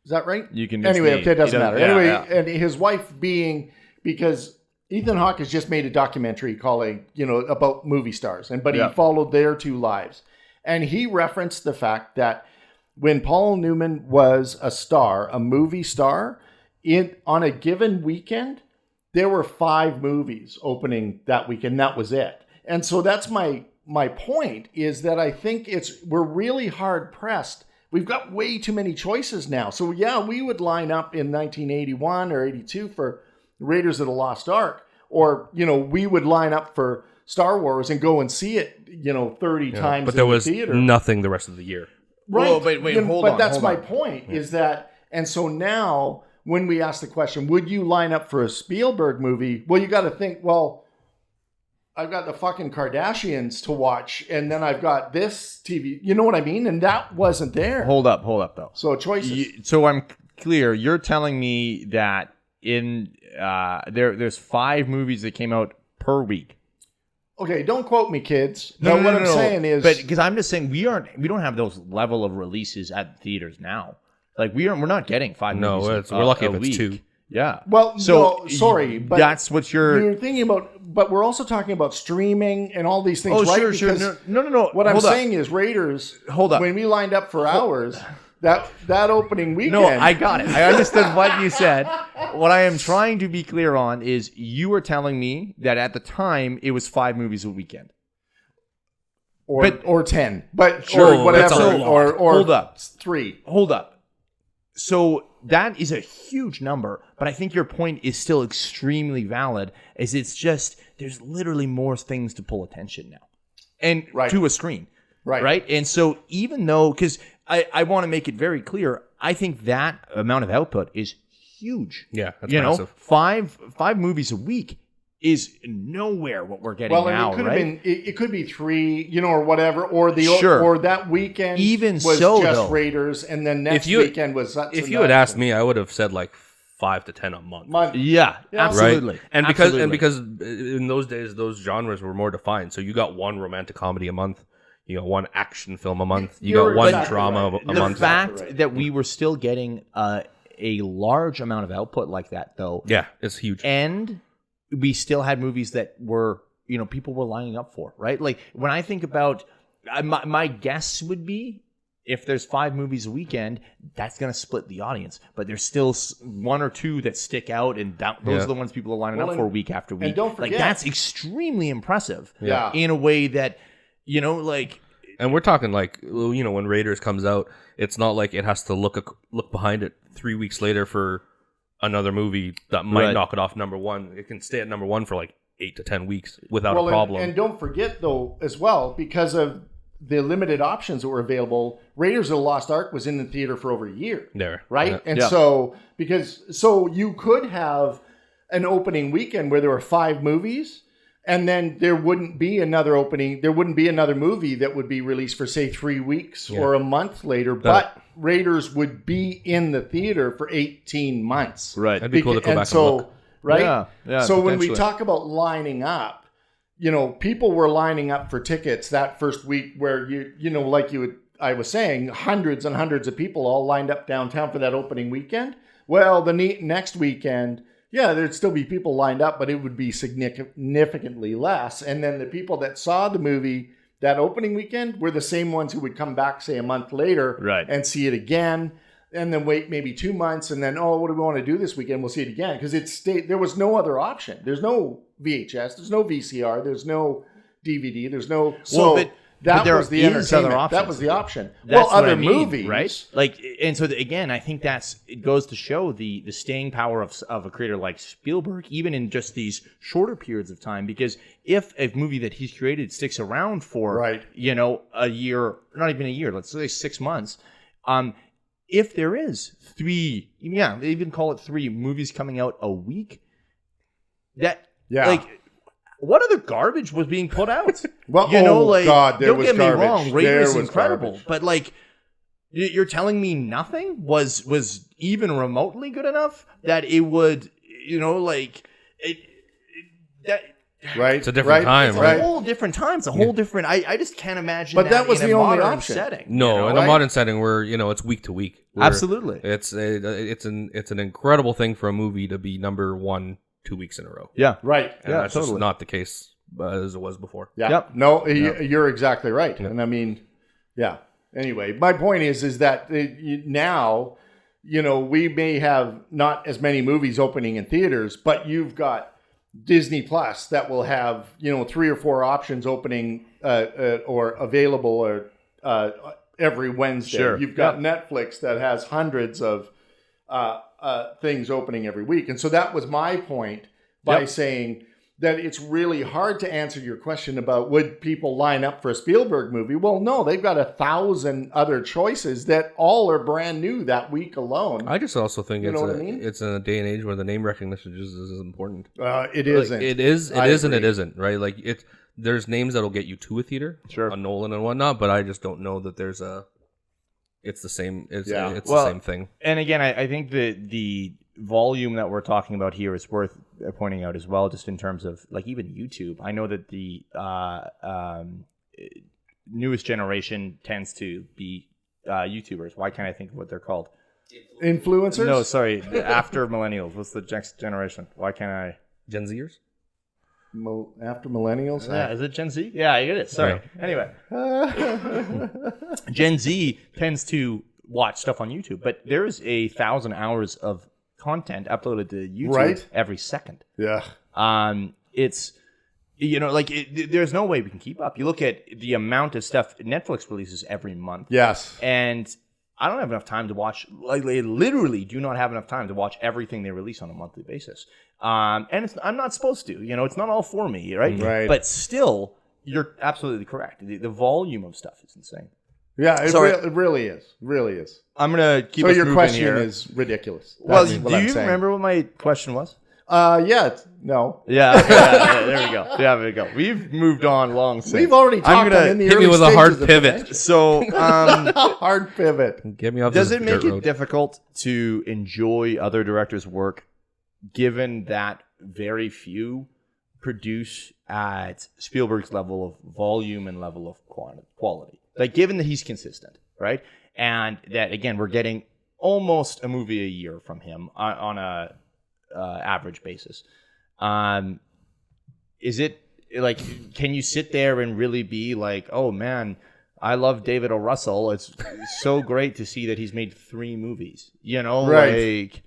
Is that right? You can Anyway, okay, it doesn't matter. Yeah, Anyway, yeah. and his wife being, because Ethan Hawke has just made a documentary calling, about movie stars. But he followed their two lives. And he referenced the fact that when Paul Newman was a star, a movie star, on a given weekend, there were 5 movies opening that weekend. That was it. And so that's my point, is that I think we're really hard pressed. We've got way too many choices now. So yeah, we would line up in 1981 or 82 for Raiders of the Lost Ark, or we would line up for Star Wars and go and see it 30 times. But there was theater. nothing the rest of the year. Right. Whoa, wait, hold on. But that's hold my on. point, is that, and so now when we ask the question, would you line up for a Spielberg movie? Well, you got to think, well, I've got the fucking Kardashians to watch, and then I've got this TV. You know what I mean? And that wasn't there. Hold up though. So choices. So I'm clear. You're telling me that in there's 5 movies that came out per week. Okay, don't quote me, kids. But what I'm saying is, but because I'm just saying we don't have those level of releases at theaters now. Like we're not getting 5 No, movies. we're lucky if a it's week. 2. Yeah. well, So no, sorry, but that's what you're thinking about. But we're also talking about streaming and all these things, Oh, right? sure. Because No. what I'm Hold up. saying is, Raiders. Hold up. When we lined up for hours, that opening weekend. No, I got it. I understood what you said. What I am trying to be clear on is you were telling me that at the time it was 5 movies a weekend. Or 10, but Sure, or whatever, that's a lot. or Hold up. 3. Hold up. So that is a huge number, but I think your point is still extremely valid, as it's just there's literally more things to pull attention now. And to a screen. Right. And so even though, because I want to make it very clear, I think that amount of output is huge. Yeah, that's massive. Five movies a week is nowhere what we're getting now, it could right? have been, it could be 3, or whatever, or or that weekend even was so, just though, Raiders, and then next weekend was. If you had asked me, I would have said like 5 to 10 a month. Yeah, absolutely. Right? And because in those days those genres were more defined, so you got one romantic comedy a month. You got one action film a month. You got one drama a month. The fact that we were still getting a large amount of output like that, though, yeah, it's huge. And we still had movies that were, people were lining up for, right? Like when I think about, my guess would be, if there's 5 movies a weekend, that's going to split the audience. But there's still 1 or 2 that stick out, and those are the ones people are lining up for week after week. And don't forget, that's extremely impressive. Yeah. In a way that, And we're talking like, when Raiders comes out, it's not like it has to look behind it 3 weeks later for another movie that might knock it off number 1. It can stay at number 1 for like 8 to 10 weeks without a problem. And don't forget, though, as well, because of the limited options that were available, Raiders of the Lost Ark was in the theater for over a year. Right? Yeah. And so you could have an opening weekend where there were 5 movies, and then there wouldn't be another opening. There wouldn't be another movie that would be released for, say, 3 weeks or a month later. But Raiders would be in the theater for 18 months. Right. That'd be cool to go back and look. Right? Yeah, so when we talk about lining up, people were lining up for tickets that first week where I was saying, hundreds and hundreds of people all lined up downtown for that opening weekend. Well, the next weekend, there'd still be people lined up, but it would be significantly less. And then the people that saw the movie that opening weekend were the same ones who would come back, say, a month later and see it again, and then wait maybe 2 months, and then, what do we want to do this weekend? We'll see it again. Because there was no other option. There's no VHS. There's no VCR. There's no DVD. There's no... That was the entertainment. That was the option. Other movies, right? And so again, I think it goes to show the staying power of a creator like Spielberg, even in just these shorter periods of time. Because if a movie that he's created sticks around for a year, not even a year, let's say 6 months, if there is 3, they even call it 3 movies coming out a week, what other garbage was being put out? Well, God, there was garbage. Don't get me wrong, Raiders was incredible, but you're telling me nothing was even remotely good enough that it would, Right, it's a different time. It's a whole different time. It's a whole different. I just can't imagine. But that was in the a only modern option. setting. No, in a modern setting where it's week to week. Absolutely, it's an incredible thing for a movie to be number 1 2 weeks in a row. Yeah, right. And that's just not the case as it was before. Yeah. Yep. No, you're exactly right. Yep. And I mean, Anyway, my point is that now, we may have not as many movies opening in theaters, but you've got Disney Plus that will have 3 or 4 options opening or available every Wednesday. Sure. You've got Netflix that has hundreds of things opening every week. And so that was my point by saying that it's really hard to answer your question about would people line up for a Spielberg movie. Well, no, they've got 1,000 other choices that all are brand new that week alone. I just also think it's in a day and age where the name recognition just is important. It isn't. It is and it isn't, right? There's names that'll get you to a theater, a Nolan and whatnot, but I just don't know that there's it's the same. It's the same thing. And again, I think the volume that we're talking about here is worth pointing out as well, just in terms of even YouTube. I know that the newest generation tends to be YouTubers. Why can't I think of what they're called? Influencers? No, sorry. After millennials. What's the next generation? Why can't I? Gen Zers? After millennials? Yeah, is it Gen Z? Yeah, it is. Sorry. Yeah. Anyway. Gen Z tends to watch stuff on YouTube, but there's 1,000 hours of content uploaded to YouTube Right. every second. Yeah. It's, there's no way we can keep up. You look at the amount of stuff Netflix releases every month. Yes. And I don't have enough time to watch, like, I literally do not have enough time to watch everything they release on a monthly basis. And I'm not supposed to, it's not all for me, right? Right. But still, you're absolutely correct. The volume of stuff is insane. Yeah, it really is. Really is. I'm going to keep So us your moving question here. is ridiculous. Well, That's do what I'm you saying. remember what my question was? No. Yeah, there we go. Yeah, there we go. We've moved on long since. We've already talked gonna in the hit early me with a stages hard of pivot. dementia. So, Hard pivot. Get me off does this it make dirt it road. difficult to enjoy other directors' work, given that very few produce at Spielberg's level of volume and level of quality? Like, given that he's consistent, right? And that, again, we're getting almost a movie a year from him on a average basis. Is it like, can you sit there and really be like, oh man, I love David O. Russell. It's so great to see that he's made 3 movies, Right. like,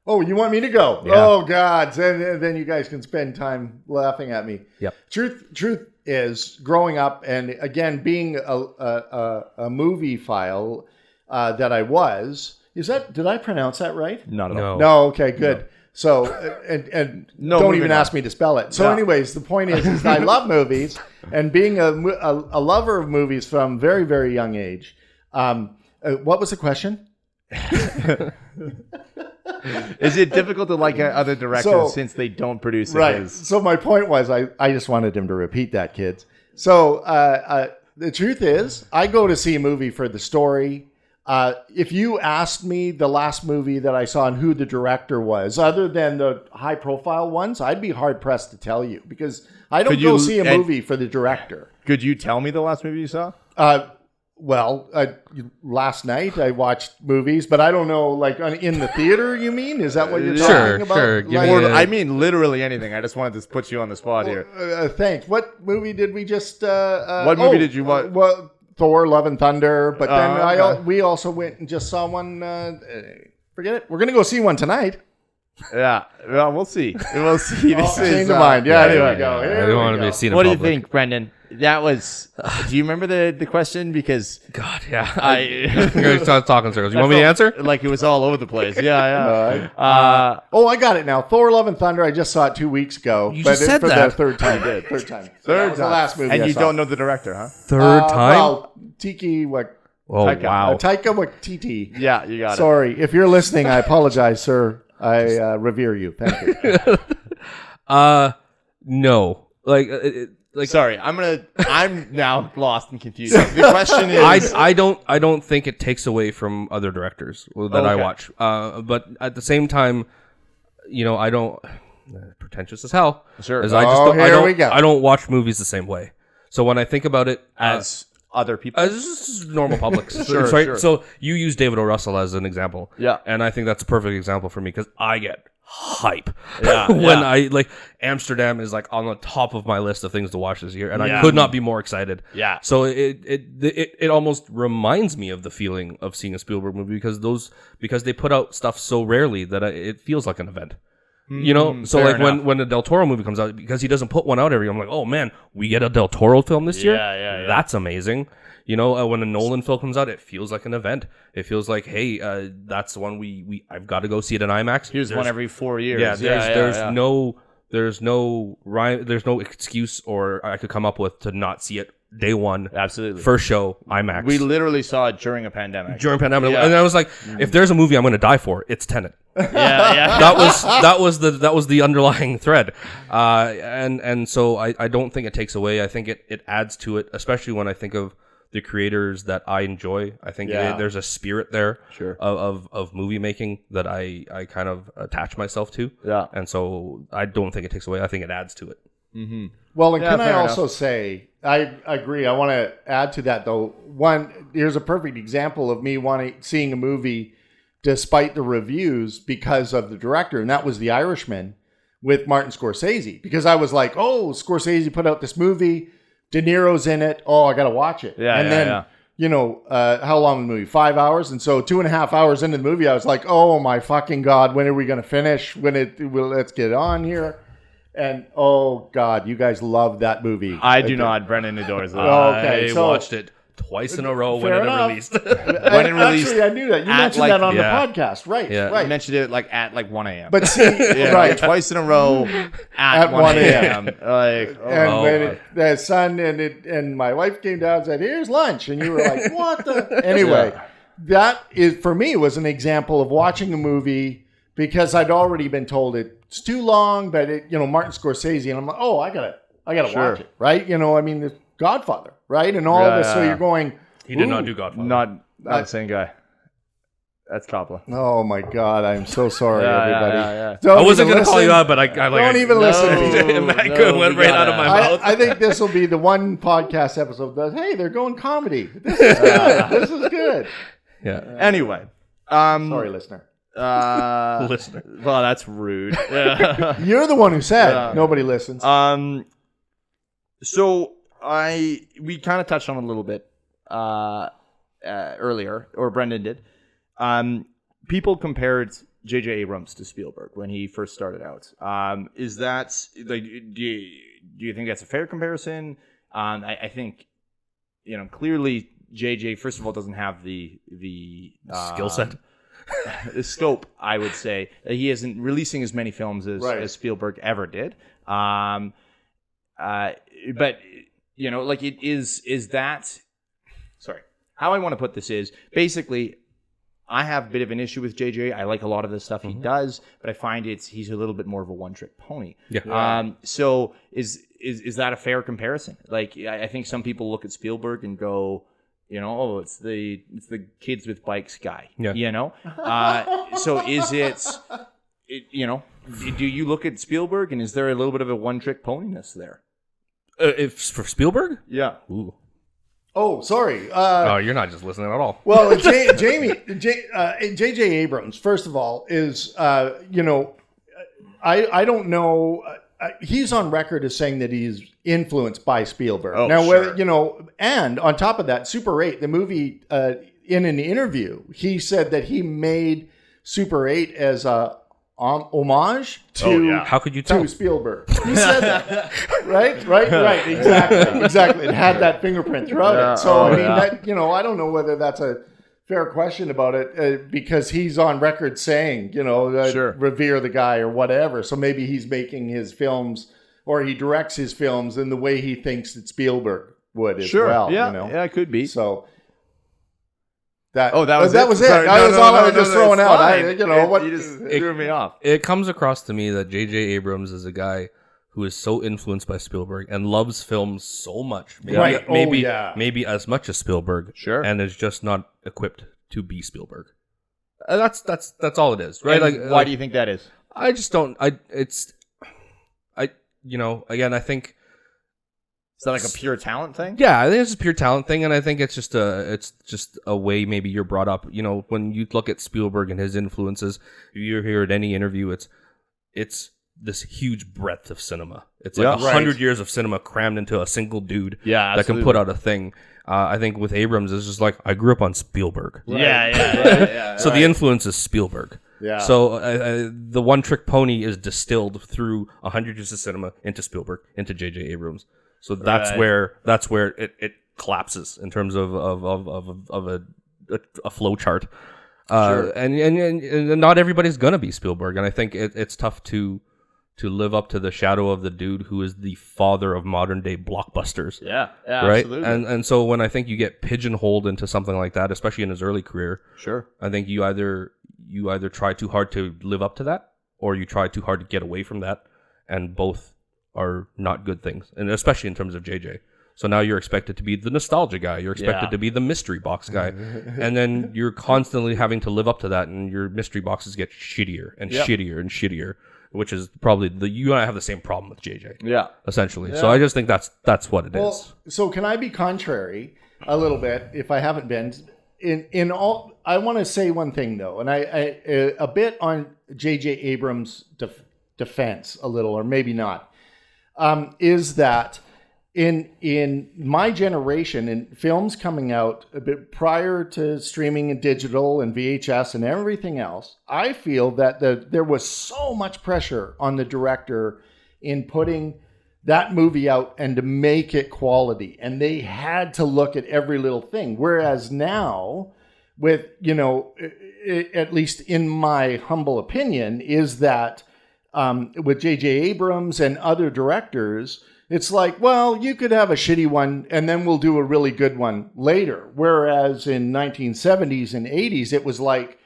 Oh, you want me to go? Yeah. Oh, God. Then you guys can spend time laughing at me. Yep. Truth is, growing up, and again, being a movie file that I was, did I pronounce that right? not at all. No. No, okay, good. No. So, and No, don't moving even on. ask me to spell it. So Yeah. anyways, the point is I love movies, and being a lover of movies from very, very young age. What was the question? Is it difficult to like other directors So- since they don't produce it? Right. So my point was, I just wanted him to repeat that, kids. So the truth is, I go to see a movie for the story. If you asked me the last movie that I saw and who the director was, other than the high-profile ones, I'd be hard-pressed to tell you because I don't Could go you- see a and- movie for the director. Could you tell me the last movie you saw? Well, last night I watched movies, but I don't know, like in the theater, you mean? Is that what you're Sure, talking about? sure. Give Like, me Or, a- I mean, literally anything. I just wanted to put you on the spot here. Thanks. What movie did we just? What movie did you watch? Well, Thor: Love and Thunder. But then okay. we also went and just saw one. Forget it. We're gonna go see one tonight. Yeah. Well, we'll see. We'll see. This is, Change of mind. Yeah, anyway. here we go. I Here don't we want to go. be seen in What do you public. think, Brendan? That was. Do you remember the question? Because God, yeah. I You're going to start talking circles. You want me to answer? like it was all over the place. Yeah, yeah. Oh, I got it now. Thor: Love and Thunder. I just saw it 2 weeks ago. You but just said for that. the third time. Third time. That Third was time. the last movie. And I you saw. don't know the director, huh? Third time? Well, Tiki Oh, Taika. wow. Taika Waititi. Yeah, you got it. Sorry, if you're listening, I apologize, sir. I revere you. Thank you. No. Like, Sorry, I'm now lost and confused. The question is, I don't think it takes away from other directors that I Okay. watch. But at the same time, I don't pretentious as hell. Sure. As I just Oh, don't, here we go. I don't watch movies the same way. So when I think about it as other people. as just normal public, Sure, right? sure. So you use David O. Russell as an example, Yeah. and I think that's a perfect example for me because I get hype Yeah, when yeah. I like Amsterdam is like on the top of my list of things to watch this year, and Yeah. I could not be more excited. Yeah. So it almost reminds me of the feeling of seeing a Spielberg movie because they put out stuff so rarely that it feels like an event. So fair like enough. when a Del Toro movie comes out, because he doesn't put one out every year, I'm like, oh man, we get a Del Toro film this year. Yeah. That's amazing. When a Nolan film comes out, it feels like an event. It feels like, hey, that's the one I've got to go see it in IMAX. Here's one every 4 years. Yeah, there's yeah. no excuse or I could come up with to not see it day one, Absolutely. first show IMAX. We literally saw it during a pandemic. during pandemic, Yeah. and I was like, if there's a movie I'm going to die for, it's Tenet. yeah. that was the underlying thread, and so I don't think it takes away. I think it adds to it, especially when I think of the creators that I enjoy. I think Yeah. there's a spirit there Sure. of movie making that I kind of attach myself to. Yeah. And so I don't think it takes away. I think it adds to it. Well, and Yeah, can I fair also say, I agree. I want to add to that, though. One, here's a perfect example of me seeing a movie despite the reviews because of the director, and that was The Irishman with Martin Scorsese. Because I was like, oh, Scorsese put out this movie, De Niro's in it. Oh, I got to watch it. Yeah, and yeah, then yeah. how long was the movie? 5 hours. And so 2.5 hours into the movie, I was like, oh my fucking God, when are we going to finish? Let's get on here. And oh God, you guys love that movie. I do not. Brendan adores it. Okay, I so- watched it twice in a row when Fair it enough. released. When it released Actually, I knew that. You at, mentioned like- that on Yeah. the podcast. Right, Yeah. I right. mentioned it at 1 a.m. But see, yeah, right. twice in a row at 1 a.m. Like, And when the son and my wife came down and said, "Here's lunch," and you were like, "What the?" Anyway, that is for me was an example of watching a movie because I'd already been told it's too long, but Martin Scorsese, and I'm like, "Oh, I gotta Sure. watch it," right? The Godfather, right, and all of this. So Yeah. you're going. He did not Ooh. do Godfather. not the same guy. That's Coppola. Oh my God, I'm so sorry, everybody. Yeah. Don't I wasn't even going to call you listen. out, but I Don't even listen to me. That No, went we right out of gotta- my mouth. I think this will be the one podcast episode that, hey, they're going comedy. This is good. This is good. Yeah. Anyway. Sorry, listener. Listener. Well, that's rude. Yeah. You're the one who said Yeah. nobody listens. So we kind of touched on it a little bit earlier, or Brendan did. People compared J.J. Abrams to Spielberg when he first started out. Is that like? Do you think that's a fair comparison? I think clearly J.J. first of all doesn't have the Skill set. the scope. I would say he isn't releasing as many films as Spielberg ever did. But it is that. Sorry, how I want to put this is basically. I have a bit of an issue with JJ. I like a lot of the stuff he does, but I find he's a little bit more of a one-trick pony. Yeah. So is that a fair comparison? Like, I think some people look at Spielberg and go, it's the kids with bikes guy. Yeah. So is do you look at Spielberg and is there a little bit of a one-trick ponyness there? If for Spielberg? Yeah. Ooh. Oh, sorry. Oh, you're not just listening at all. Well, J.J. Abrams, first of all, is, I don't know. He's on record as saying that he's influenced by Spielberg. Oh, now, sure. and on top of that, Super 8, the movie, in an interview, he said that he made Super 8 as a homage to How could you tell? to Spielberg. He said that. Right. Exactly. It had that fingerprint throughout it. So, that, I don't know whether that's a fair question about it because he's on record saying, Sure. revere the guy or whatever. So maybe he's making his films or he directs his films in the way he thinks that Spielberg would as well. Yeah, it could be. So that was it. Sorry, That was all I was just throwing it's out. fine. What You just threw me off. It comes across to me that J.J. Abrams is a guy who is so influenced by Spielberg and loves films so much. Maybe, Right. Oh, maybe, yeah. maybe as much as Spielberg. Sure. And is just not equipped to be Spielberg. That's all it is, right? And why do you think that is? I just don't. Again, I think. Is that like a pure talent thing? Yeah, I think it's a pure talent thing, and I think it's just a way maybe you're brought up. When you look at Spielberg and his influences, if you hear at any interview, it's this huge breadth of cinema. It's like 100 years of cinema crammed into a single dude that can put out a thing. I think with Abrams, it's just like, I grew up on Spielberg. Right. Yeah. So the influence is Spielberg. Yeah. So the one trick pony is distilled through 100 years of cinema into Spielberg, into J.J. Abrams. So that's where it collapses in terms of a flow chart. And not everybody's gonna be Spielberg, and I think it's tough to live up to the shadow of the dude who is the father of modern day blockbusters. Yeah, right. absolutely. And so when I think you get pigeonholed into something like that, especially in his early career, sure, I think you either try too hard to live up to that, or you try too hard to get away from that, and both are not good things, and especially in terms of JJ. So now you're expected to be the nostalgia guy. You're expected to be the mystery box guy. And then you're constantly having to live up to that, and your mystery boxes get shittier and shittier and shittier, which is probably you and I have the same problem with JJ. Yeah. Essentially. Yeah. So I just think that's what it is. So can I be contrary a little bit, if I haven't been? In all, I want to say one thing, though, and I a bit on J.J. Abrams' defense, a little, or maybe not, is that in my generation, and films coming out a bit prior to streaming and digital and VHS and everything else, I feel that there was so much pressure on the director in putting that movie out and to make it quality, and they had to look at every little thing. Whereas now, with, at least in my humble opinion, is that with J.J. Abrams and other directors, it's like, well, you could have a shitty one and then we'll do a really good one later. Whereas in 1970s and 80s, it was like,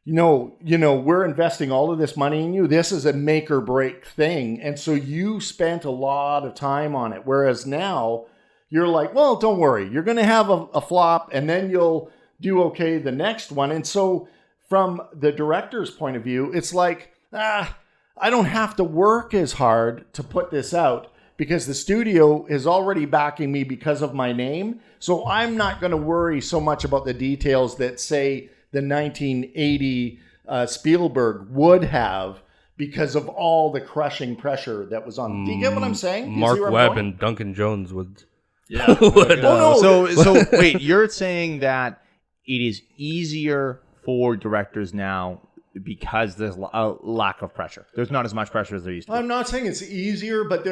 we're investing all of this money in you. This is a make or break thing. And so you spent a lot of time on it. Whereas now you're like, well, don't worry. You're going to have a flop and then you'll do okay the next one. And so from the director's point of view, it's like, I don't have to work as hard to put this out, because the studio is already backing me because of my name. So I'm not going to worry so much about the details that, say, the 1980 Spielberg would have, because of all the crushing pressure that was on. Do you get what I'm saying? Mark Webb and Duncan Jones would. Yeah. no. So wait, you're saying that it is easier for directors now because there's a lack of pressure. There's not as much pressure as there used to be. I'm not saying it's easier, but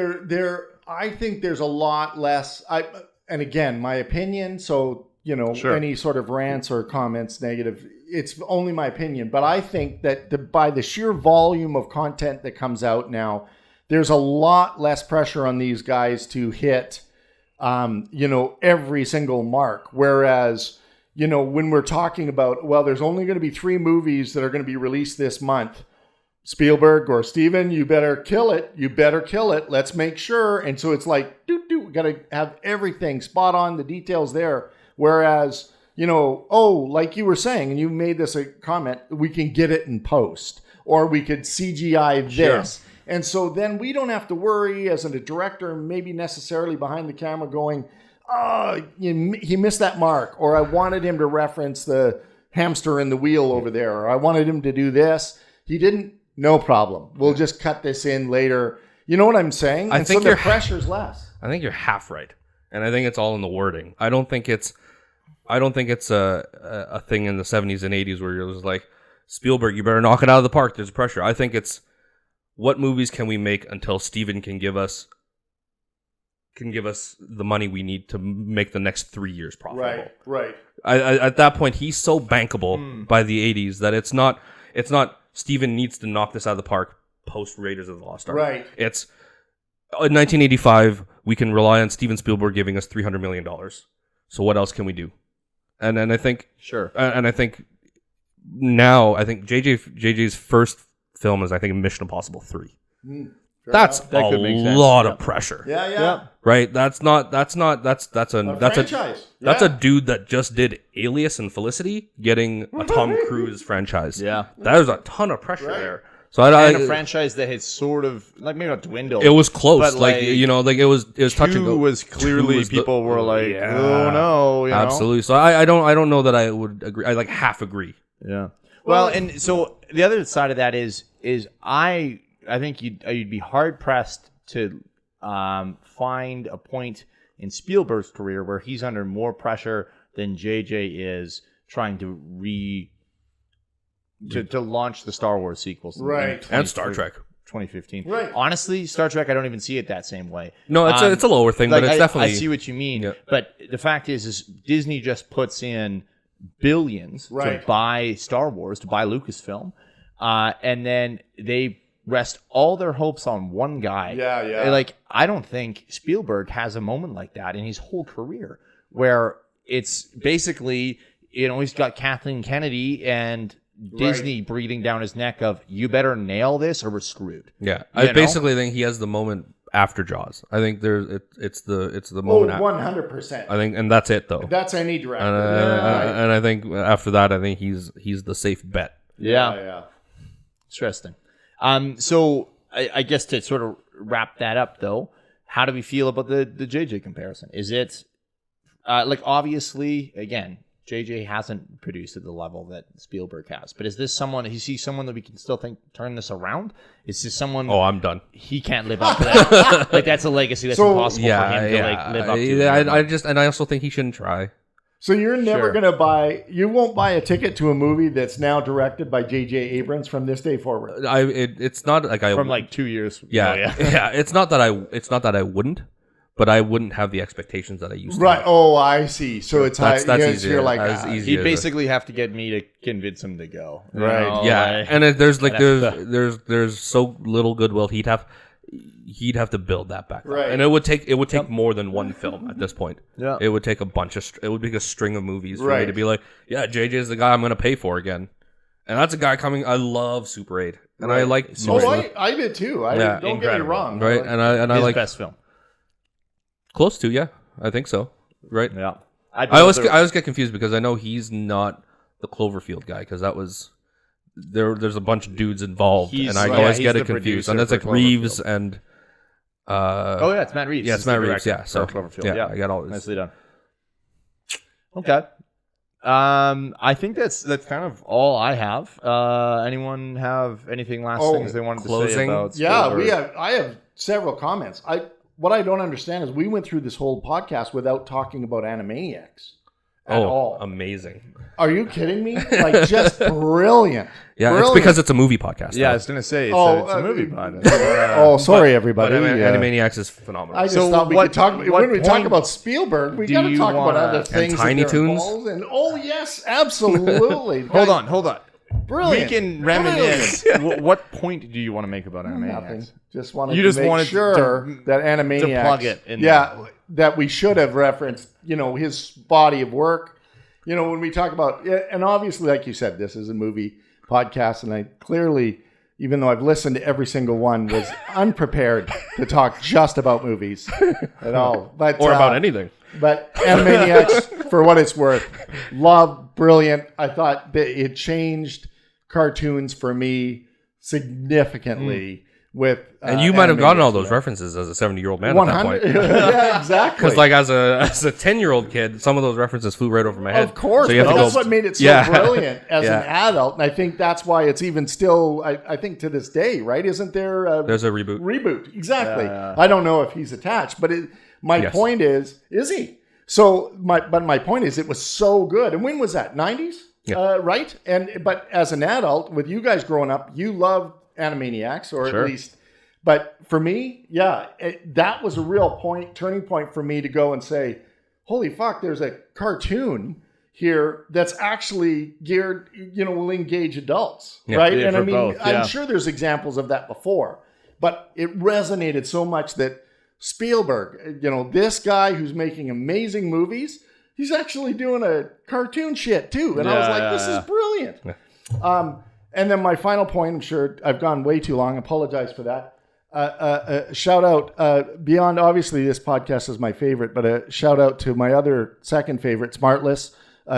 I think there's a lot less. And again, my opinion. So, Sure. Any sort of rants or comments negative, it's only my opinion. But I think that by the sheer volume of content that comes out now, there's a lot less pressure on these guys to hit, every single mark. Whereas, when we're talking about, well, there's only going to be 3 movies that are going to be released this month. Spielberg or Steven, you better kill it. You better kill it. Let's make sure. And so it's like, we got to have everything spot on, the details there. Whereas, like you were saying, and you made this a comment, we can get it in post, or we could CGI this. Sure. And so then we don't have to worry as a director, maybe necessarily behind the camera going, he missed that mark, or I wanted him to reference the hamster in the wheel over there, or I wanted him to do this. He didn't. No problem. We'll just cut this in later. You know what I'm saying? I think the pressure's less. I think you're half right, and I think it's all in the wording. I don't think it's a thing in the 70s and 80s where you're just like, Spielberg, you better knock it out of the park. There's pressure. I think it's, what movies can we make until Steven can give us the money we need to make the next 3 years profitable. Right. At that point, he's so bankable by the 80s that it's not Steven needs to knock this out of the park post Raiders of the Lost Ark. Right. It's in 1985, we can rely on Steven Spielberg giving us $300 million. So what else can we do? And I think sure. And I think now, I think JJ's first film is, I think, Mission Impossible 3. That's a lot of pressure. Yeah. Right? That's a franchise. That's a dude that just did Alias and Felicity getting a Tom Cruise franchise. Yeah. There's a ton of pressure there. So and a franchise that had sort of, like, maybe not dwindled. It was close. But it was touch and go. Was clearly people were like, oh no, absolutely. So I don't know that I would agree. I half agree. Yeah. Well, and so the other side of that is I think you'd be hard pressed to find a point in Spielberg's career where he's under more pressure than JJ is trying to to launch the Star Wars sequels, right? And Star Trek 2015, right? Honestly, Star Trek, I don't even see it that same way. No, it's a lower thing, but it's definitely. I see what you mean, but the fact is Disney just puts in billions to buy Star Wars, to buy Lucasfilm, and then they rest all their hopes on one guy. Yeah. I don't think Spielberg has a moment like that in his whole career where it's basically, he's got Kathleen Kennedy and Disney breathing down his neck of, you better nail this or we're screwed. Yeah. I basically think he has the moment after Jaws. I think it's the moment. 100%. I think, and that's it though. That's any director. And I think after that, I think he's the safe bet. Yeah. Interesting. So I guess to sort of wrap that up though, how do we feel about the JJ comparison? Is it obviously, again, JJ hasn't produced at the level that Spielberg has. But is this someone? Is he someone that we can still think turn this around? Is this someone? Oh, I'm done. He can't live up to that. Like that's a legacy that's impossible for him to like live up to. I also think he shouldn't try. So you're never going to you won't buy a ticket to a movie that's now directed by J.J. Abrams from this day forward. It's not like from like 2 years. Yeah. It's not that I wouldn't, but I wouldn't have the expectations that I used to. Right. Oh, I see. So it's that's easier. You're like You'd basically have to get me to convince him to go. Right. Like, and there's so little goodwill. He'd have to build that back up. Right. And it would take more than one film at this point. Yeah. It would take a string of movies for me to be like, yeah, JJ is the guy I'm going to pay for again. And that's a guy coming. I love Super 8. And I like Super 8. I did too. Don't get me wrong. Right. And I like best film. Close to, yeah. I think so. Right. Yeah. I always get confused because I know he's not the Cloverfield guy because that was there's a bunch of dudes involved and I always get it confused. And that's like Reeves and it's Matt Reeves. Yeah, it's Matt Reeves. Yeah, so Cloverfield. Yeah, I got all this. Nicely done. Okay. I think that's kind of all I have. Anyone have anything things they wanted to say about Spielberg? Yeah, I have several comments. What I don't understand is we went through this whole podcast without talking about Animaniacs at all. Amazing. Are you kidding me? Like, just brilliant. Yeah, brilliant. It's because it's a movie podcast. Yeah, I was going to say, it's a movie podcast. Sorry, everybody. But Animaniacs is phenomenal. I just thought we could talk, when we talk about Spielberg, we got to talk about other things. And Tiny Toons? Yes, absolutely. Hold on. Brilliant. We can reminisce. What point do you want to make about Animaniacs? Nothing. Just wanted to make sure that Animaniacs, to plug it in that we should have referenced, his body of work. When we talk about, and obviously, like you said, this is a movie podcast, and I clearly, even though I've listened to every single one, was unprepared to talk just about movies at all, or about anything. But Animaniacs, for what it's worth, love, brilliant. I thought that it changed cartoons for me significantly. And you might have gotten all those references as a 70-year-old man at that point. Yeah, exactly. Because like as a 10-year-old kid, some of those references flew right over my head. Of course, so that's what made it so brilliant as an adult. And I think that's why it's even still, I think to this day, right? Isn't there there's a reboot. Reboot, exactly. I don't know if he's attached, but my point is he? So my point is it was so good. And when was that? 90s? Yeah. Right? But as an adult, with you guys growing up, you loved Animaniacs, or at least. But for me, that was a real turning point for me to go and say, holy fuck, there's a cartoon here that's actually geared, will engage adults, right? Yeah, and I mean, both, I'm sure there's examples of that before, but it resonated so much that Spielberg, this guy who's making amazing movies, he's actually doing a cartoon shit too. And I was like, this is brilliant. Yeah. And then my final point, I'm sure I've gone way too long. I apologize for that. Shout out, beyond obviously this podcast is my favorite, but a shout out to my other second favorite, Smartless.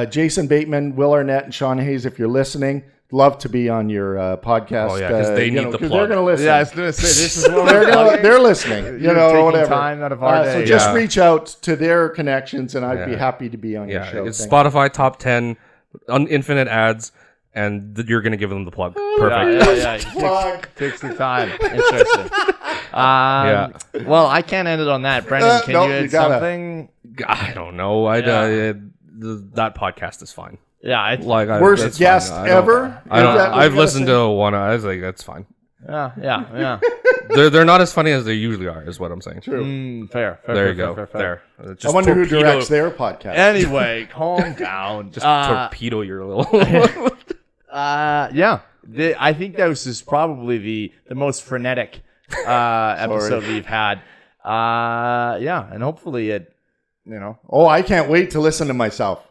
Jason Bateman, Will Arnett, and Sean Hayes, if you're listening, love to be on your podcast. Oh, yeah, because they need the plug. They're going to listen. Yeah, I was going to say, this is what they're listening, or whatever. Time out of our day. So just reach out to their connections, and I'd be happy to be on your show. It's Spotify top 10, infinite ads. And you're going to give them the plug. Perfect. Yeah. Takes the time. Interesting. Well, I can't end it on that. Brendan, can you add something? I don't know. That podcast is fine. Yeah. Worst guest ever? I've listened to one. I was like, that's fine. Yeah. They're not as funny as they usually are, is what I'm saying. True. Fair. There you go. Fair. I wonder who directs their podcast. Anyway, calm down. Just torpedo your little... I think this is probably the most frenetic episode we've had. And hopefully it, Oh, I can't wait to listen to myself.